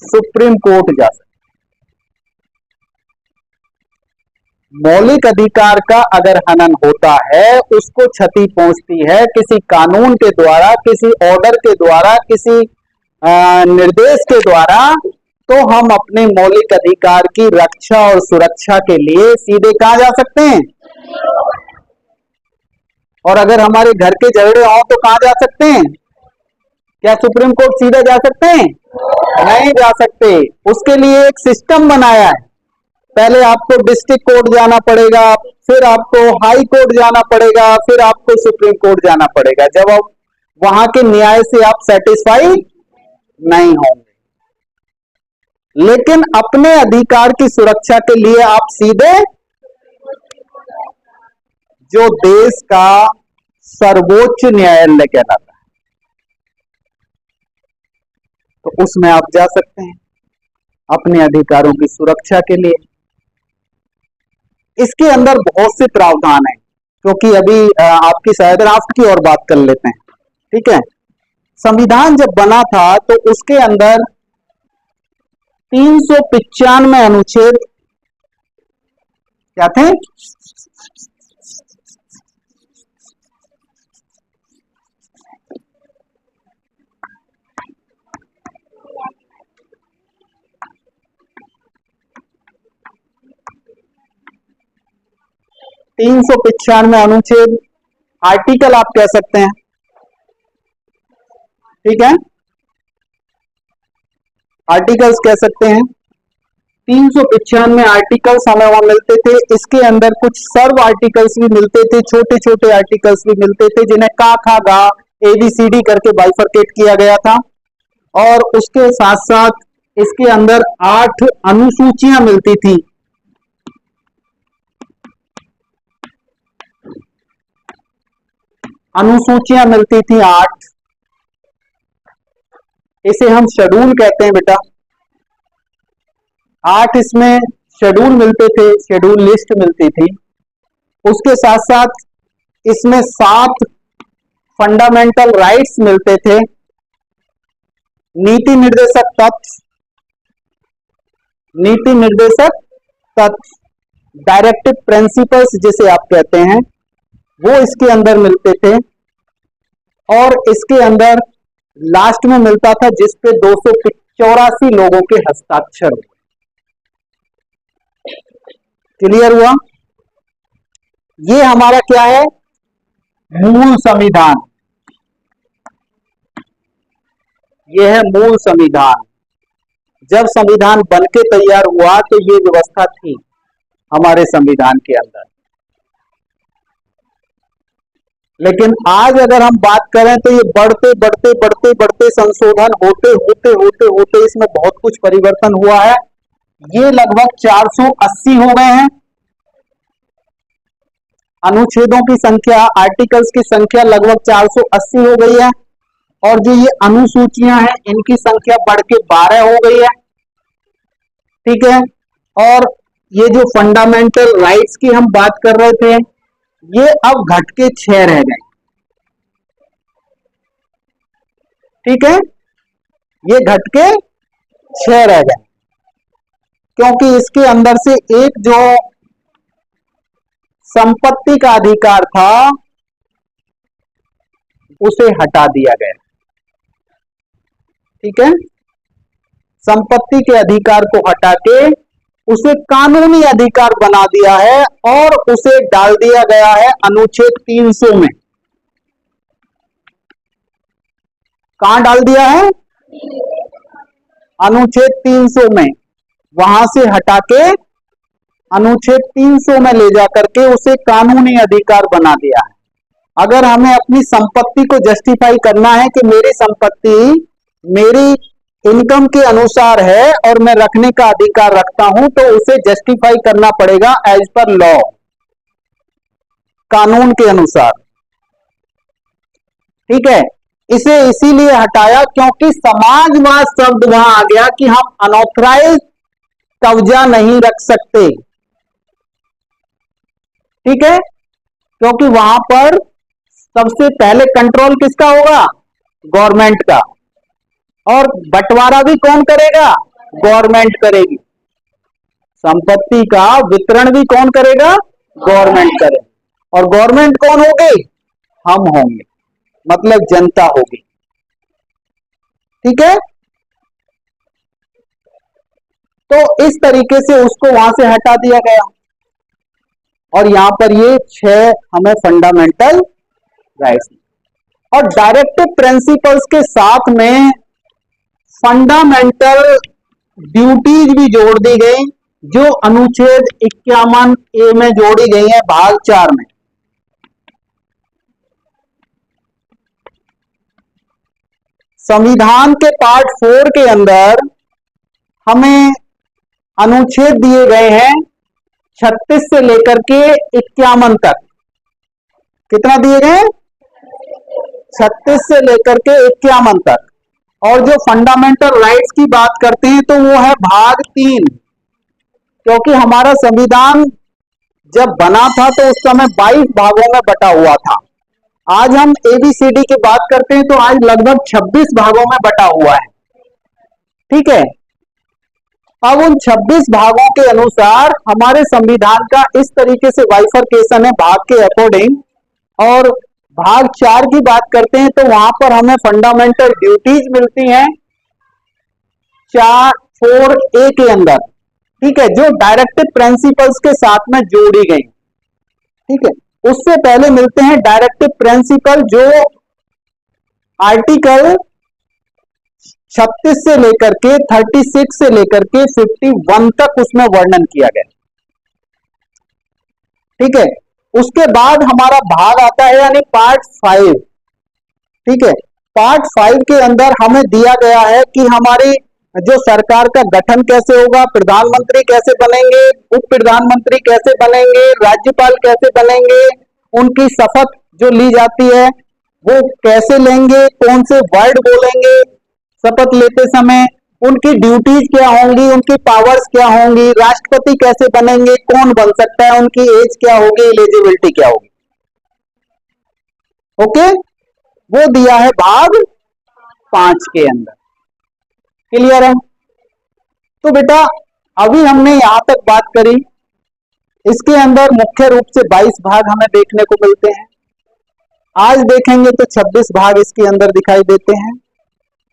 सुप्रीम कोर्ट जा सकते हैं। मौलिक अधिकार का अगर हनन होता है, उसको क्षति पहुंचती है किसी कानून के द्वारा, किसी ऑर्डर के द्वारा, किसी निर्देश के द्वारा, तो हम अपने मौलिक अधिकार की रक्षा और सुरक्षा के लिए सीधे कहां जा सकते हैं? और अगर हमारे घर के झगड़े हों तो कहां जा सकते हैं? क्या सुप्रीम कोर्ट सीधे जा सकते हैं? नहीं जा सकते। उसके लिए एक सिस्टम बनाया है। पहले आपको डिस्ट्रिक्ट कोर्ट जाना पड़ेगा, फिर आपको हाई कोर्ट जाना पड़ेगा, फिर आपको सुप्रीम कोर्ट जाना पड़ेगा। जब आप वहां के न्याय से आप सेटिस्फाई नहीं होंगे, लेकिन अपने अधिकार की सुरक्षा के लिए आप सीधे जो देश का सर्वोच्च न्यायालय कहलाता है, तो उसमें आप जा सकते हैं अपने अधिकारों की सुरक्षा के लिए। इसके अंदर बहुत से प्रावधान हैं, क्योंकि अभी आपकी शायद राष्ट्र की ओर बात कर लेते हैं। ठीक है, संविधान जब बना था तो उसके अंदर 395 अनुच्छेद क्या थे? तीन सौ 95 अनुच्छेद, आर्टिकल आप कह सकते हैं। ठीक है, आर्टिकल्स कह सकते हैं। 395 आर्टिकल्स हमें वहां मिलते थे। इसके अंदर कुछ सर्व आर्टिकल्स भी मिलते थे, छोटे छोटे आर्टिकल्स भी मिलते थे, जिन्हें का खा गा ABCD करके बाइफरकेट किया गया था। और उसके साथ साथ इसके अंदर 8 अनुसूचियां मिलती थी। अनुसूचियां मिलती थी 8। इसे हम शेड्यूल कहते हैं बेटा। 8 इसमें शेड्यूल मिलते थे, शेड्यूल लिस्ट मिलती थी। उसके साथ साथ इसमें 7 फंडामेंटल राइट्स मिलते थे। नीति निर्देशक तत्व, नीति निर्देशक तत्व, डायरेक्टिव प्रिंसिपल्स जिसे आप कहते हैं, वो इसके अंदर मिलते थे। और इसके अंदर लास्ट में मिलता था जिसपे 284 लोगों के हस्ताक्षर हुए। क्लियर हुआ? ये हमारा क्या है? मूल संविधान। ये है मूल संविधान। जब संविधान बनके तैयार हुआ तो ये व्यवस्था थी हमारे संविधान के अंदर। लेकिन आज अगर हम बात करें तो ये बढ़ते बढ़ते बढ़ते बढ़ते संशोधन होते होते होते होते इसमें बहुत कुछ परिवर्तन हुआ है। ये लगभग 480 हो गए हैं। अनुच्छेदों की संख्या, आर्टिकल्स की संख्या लगभग 480 हो गई है। और जो ये अनुसूचियां हैं इनकी संख्या बढ़ के 12 हो गई है। ठीक है, और ये जो फंडामेंटल राइट्स की हम बात कर रहे थे, ये अब घट के 6 रह गए। ठीक है, ये घट के 6 रह गए, क्योंकि इसके अंदर से एक जो संपत्ति का अधिकार था उसे हटा दिया गया। ठीक है, संपत्ति के अधिकार को हटा के उसे कानूनी अधिकार बना दिया है और उसे डाल दिया गया है अनुच्छेद 300 में। कहां डाल दिया है? अनुच्छेद 300 में। वहां से हटा के अनुच्छेद 300 में ले जाकर के उसे कानूनी अधिकार बना दिया है। अगर हमें अपनी संपत्ति को जस्टिफाई करना है कि मेरी संपत्ति मेरी इनकम के अनुसार है और मैं रखने का अधिकार रखता हूं, तो उसे जस्टिफाई करना पड़ेगा एज पर लॉ, कानून के अनुसार। ठीक है, इसे इसीलिए हटाया क्योंकि समाजवाद शब्द वहां आ गया कि हम अनऑथराइज कब्जा नहीं रख सकते। ठीक है, क्योंकि वहां पर सबसे पहले कंट्रोल किसका होगा? गवर्नमेंट का। और बंटवारा भी कौन करेगा? गवर्नमेंट करेगी। संपत्ति का वितरण भी कौन करेगा? गवर्नमेंट करेगा। और गवर्नमेंट कौन होगी? हम होंगे, मतलब जनता होगी। ठीक है, तो इस तरीके से उसको वहां से हटा दिया गया। और यहां पर ये 6 हमें फंडामेंटल राइट्स और डायरेक्टिव प्रिंसिपल्स के साथ में फंडामेंटल ड्यूटीज भी जोड़ दी गई, जो अनुच्छेद 51A में जोड़ी गई है भाग 4 में। संविधान के पार्ट 4 के अंदर हमें अनुच्छेद दिए गए हैं 36 से लेकर के 51 तक। कितना दिए गए? 36 से लेकर के 51 तक। और जो फंडामेंटल राइट्स की बात करते हैं तो वो है भाग 3, क्योंकि हमारा संविधान जब बना था तो उस समय 22 भागों में बटा हुआ था। आज हम ABCD की बात करते हैं तो आज लगभग 26 भागों में बटा हुआ है। ठीक है, अब उन 26 भागों के अनुसार हमारे संविधान का इस तरीके से बाइफरकेशन है भाग के अकॉर्डिंग। और भाग 4 की बात करते हैं तो वहां पर हमें फंडामेंटल ड्यूटीज मिलती हैं 4(4)A के अंदर। ठीक है, जो डायरेक्टिव प्रिंसिपल्स के साथ में जोड़ी गई। ठीक है, उससे पहले मिलते हैं डायरेक्टिव प्रिंसिपल, जो आर्टिकल 36 से लेकर के 36 से लेकर के 51 तक उसमें वर्णन किया गया। ठीक है, उसके बाद हमारा भाग आता है यानी पार्ट 5। ठीक है, पार्ट 5 के अंदर हमें दिया गया है कि हमारी जो सरकार का गठन कैसे होगा, प्रधानमंत्री कैसे बनेंगे, उप प्रधानमंत्री कैसे बनेंगे, राज्यपाल कैसे बनेंगे, उनकी शपथ जो ली जाती है वो कैसे लेंगे, कौन से वर्ड बोलेंगे शपथ लेते समय, उनकी ड्यूटीज क्या होंगी, उनकी पावर्स क्या होंगी, राष्ट्रपति कैसे बनेंगे, कौन बन सकता है, उनकी एज क्या होगी, एलिजिबिलिटी क्या होगी। ओके, वो दिया है भाग 5 के अंदर। क्लियर है? तो बेटा अभी हमने यहां तक बात करी। इसके अंदर मुख्य रूप से 22 भाग हमें देखने को मिलते हैं। आज देखेंगे तो 26 भाग इसके अंदर दिखाई देते हैं।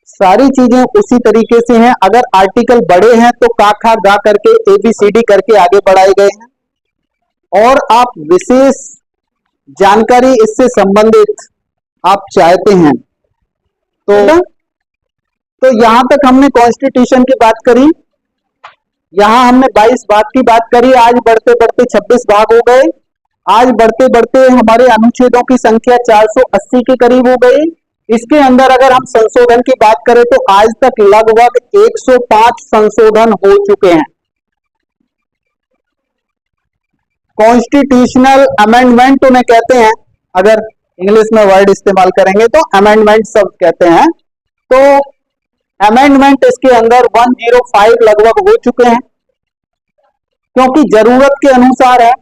सारी चीजें उसी तरीके से हैं। अगर आर्टिकल बड़े हैं तो का खा गा करके ABCD करके आगे बढ़ाए गए हैं। और आप विशेष जानकारी इससे संबंधित आप चाहते हैं तो यहां तक हमने कॉन्स्टिट्यूशन की बात करी, यहां हमने 22 भाग की बात करी। आज बढ़ते बढ़ते 26 भाग हो गए। आज बढ़ते बढ़ते हमारे अनुच्छेदों की संख्या 480 के करीब हो गई। इसके अंदर अगर हम संशोधन की बात करें तो आज तक लगभग 105 संशोधन हो चुके हैं। कॉन्स्टिट्यूशनल अमेंडमेंट उन्हें कहते हैं, अगर इंग्लिश में वर्ड इस्तेमाल करेंगे तो अमेंडमेंट सब कहते हैं। तो अमेंडमेंट इसके अंदर 105 लगभग हो चुके हैं, क्योंकि जरूरत के अनुसार है।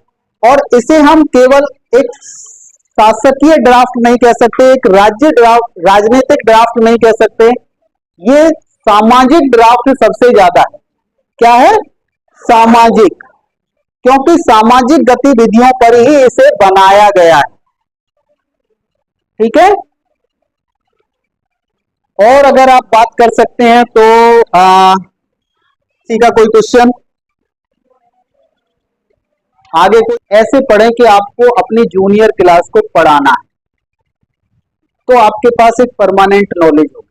और इसे हम केवल एक शासकीय ड्राफ्ट नहीं कह सकते, एक राज्य ड्राफ्ट, राजनीतिक ड्राफ्ट नहीं कह सकते, ये सामाजिक ड्राफ्ट सबसे ज्यादा है। क्या है? सामाजिक, क्योंकि सामाजिक गतिविधियों पर ही इसे बनाया गया है। ठीक है, और अगर आप बात कर सकते हैं तो किसी का कोई क्वेश्चन? आगे कोई ऐसे पढ़ें कि आपको अपनी जूनियर क्लास को पढ़ाना है, तो आपके पास एक परमानेंट नॉलेज होगी।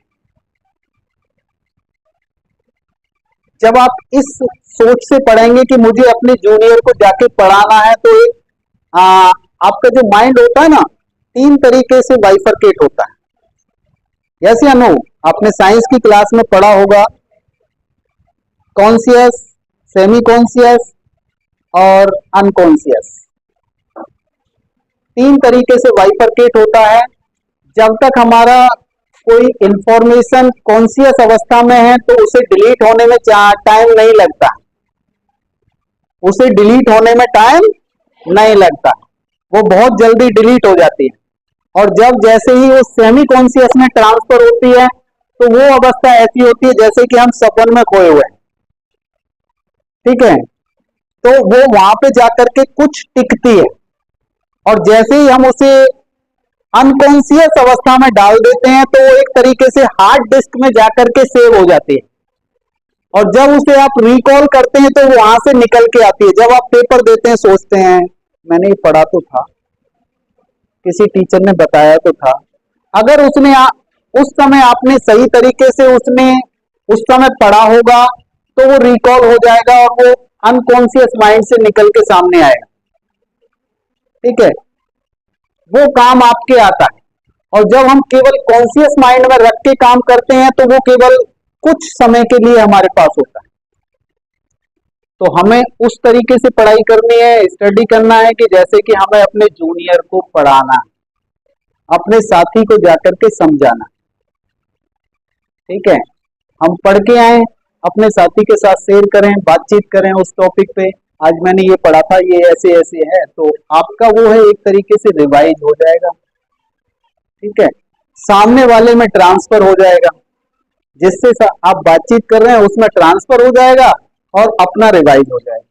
जब आप इस सोच से पढ़ेंगे कि मुझे अपने जूनियर को जाके पढ़ाना है, तो एक आपका जो माइंड होता है ना, 3 तरीके से बाइफरकेट होता है। यस या नो? आपने साइंस की क्लास में पढ़ा होगा, कॉन्शियस, सेमी कॉन्शियस और अनकॉन्शियस। 3 तरीके से बाइफरकेट होता है। जब तक हमारा कोई इंफॉर्मेशन कॉन्शियस अवस्था में है तो उसे डिलीट होने में टाइम नहीं लगता, उसे डिलीट होने में टाइम नहीं लगता, वो बहुत जल्दी डिलीट हो जाती है। और जब जैसे ही वो सेमी कॉन्शियस में ट्रांसफर होती है, तो वो अवस्था ऐसी होती है जैसे कि हम सपन में खोए हुए हैं। ठीक है, तो वो वहां पे जाकर के कुछ टिकती है, और जैसे ही हम उसे अनकॉन्शियस अवस्था में डाल देते हैं, तो वो एक तरीके से हार्ड डिस्क में जाकर के सेव हो जाती है, और जब उसे आप रिकॉल करते हैं तो वहां से निकल के आती है। जब आप पेपर देते हैं, सोचते हैं मैंने ये पढ़ा तो था, किसी टीचर ने बताया तो था। अगर उस समय आपने सही तरीके से उस समय पढ़ा होगा, तो वो रिकॉल हो जाएगा और वो अनकॉन्शियस माइंड से निकल के सामने आएगा। ठीक है, वो काम आपके आता है। और जब हम केवल कॉन्शियस माइंड में रख के काम करते हैं, तो वो केवल कुछ समय के लिए हमारे पास होता है। तो हमें उस तरीके से पढ़ाई करनी है, स्टडी करना है कि जैसे कि हमें अपने जूनियर को पढ़ाना है, अपने साथी को जाकर के समझाना। ठीक है, हम पढ़ के आए, अपने साथी के साथ शेयर करें, बातचीत करें उस टॉपिक पे, आज मैंने ये पढ़ा था, ये ऐसे ऐसे है, तो आपका वो है एक तरीके से रिवाइज हो जाएगा। ठीक है, सामने वाले में ट्रांसफर हो जाएगा, जिससे आप बातचीत कर रहे हैं उसमें ट्रांसफर हो जाएगा और अपना रिवाइज हो जाएगा।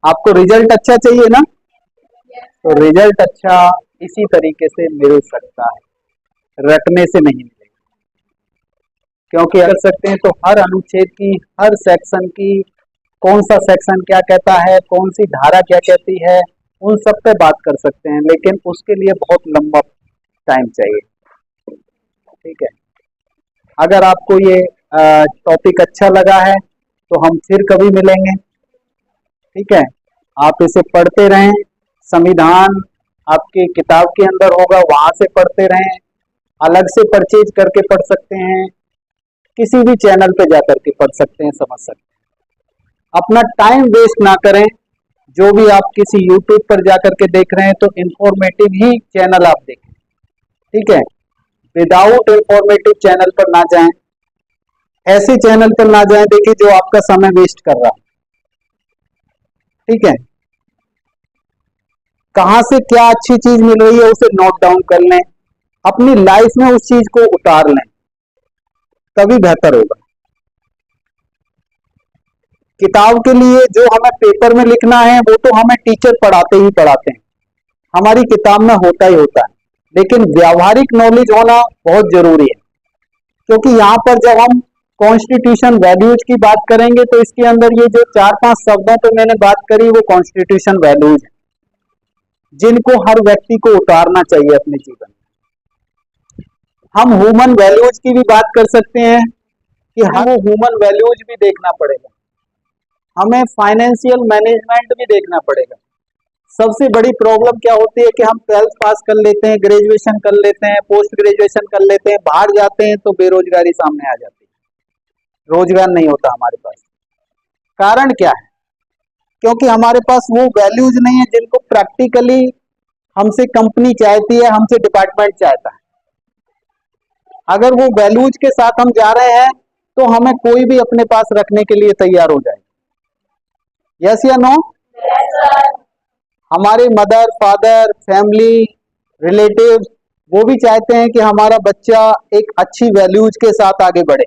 आपको रिजल्ट अच्छा चाहिए ना, तो रिजल्ट अच्छा इसी तरीके से मिल सकता है, रटने से नहीं मिलेगा। क्योंकि अगर सकते हैं तो हर अनुच्छेद की, हर सेक्शन की, कौन सा सेक्शन क्या कहता है, कौन सी धारा क्या कहती है, उन सब पे बात कर सकते हैं, लेकिन उसके लिए बहुत लंबा टाइम चाहिए। ठीक है, अगर आपको ये टॉपिक अच्छा लगा है तो हम फिर कभी मिलेंगे। ठीक है, आप इसे पढ़ते रहें, संविधान आपकी किताब के अंदर होगा, वहां से पढ़ते रहें, अलग से परचेज करके पढ़ सकते हैं, किसी भी चैनल पे जाकर के पढ़ सकते हैं, समझ सकते हैं। अपना टाइम वेस्ट ना करें। जो भी आप किसी यूट्यूब पर जाकर के देख रहे हैं, तो इंफॉर्मेटिव ही चैनल आप देखें। ठीक है, विदाउट इंफॉर्मेटिव चैनल पर ना जाएं, ऐसे चैनल पर ना जाएं देखिए जो आपका समय वेस्ट कर रहा है। ठीक है, कहां से क्या अच्छी चीज मिल रही है उसे नोट डाउन कर लें, अपनी लाइफ में उस चीज को उतार लें, तभी बेहतर होगा। किताब के लिए जो हमें पेपर में लिखना है वो तो हमें टीचर पढ़ाते ही पढ़ाते हैं, हमारी किताब में होता ही होता है, लेकिन व्यावहारिक नॉलेज होना बहुत जरूरी है। क्योंकि यहाँ पर जब हम कॉन्स्टिट्यूशन वैल्यूज की बात करेंगे, तो इसके अंदर ये जो 4-5 शब्दों पे मैंने बात करी, वो कॉन्स्टिट्यूशन वैल्यूज है, जिनको हर व्यक्ति को उतारना चाहिए अपने जीवन में। हम ह्यूमन वैल्यूज की भी बात कर सकते हैं कि हमें ह्यूमन वैल्यूज भी देखना पड़ेगा, हमें फाइनेंशियल मैनेजमेंट भी देखना पड़ेगा। सबसे बड़ी प्रॉब्लम क्या होती है कि हम 12th पास कर लेते हैं, ग्रेजुएशन कर लेते हैं, पोस्ट ग्रेजुएशन कर लेते हैं, बाहर जाते हैं तो बेरोजगारी सामने आ जाती है, रोजगार नहीं होता हमारे पास। कारण क्या है? क्योंकि हमारे पास वो वैल्यूज नहीं है जिनको प्रैक्टिकली हमसे कंपनी चाहती है, हमसे डिपार्टमेंट चाहता है। अगर वो वैल्यूज के साथ हम जा रहे हैं, तो हमें कोई भी अपने पास रखने के लिए तैयार हो जाएगा। यस या नो? हमारे मदर, फादर, फैमिली, रिलेटिव्स, वो भी चाहते हैं कि हमारा बच्चा एक अच्छी वैल्यूज के साथ आगे बढ़े।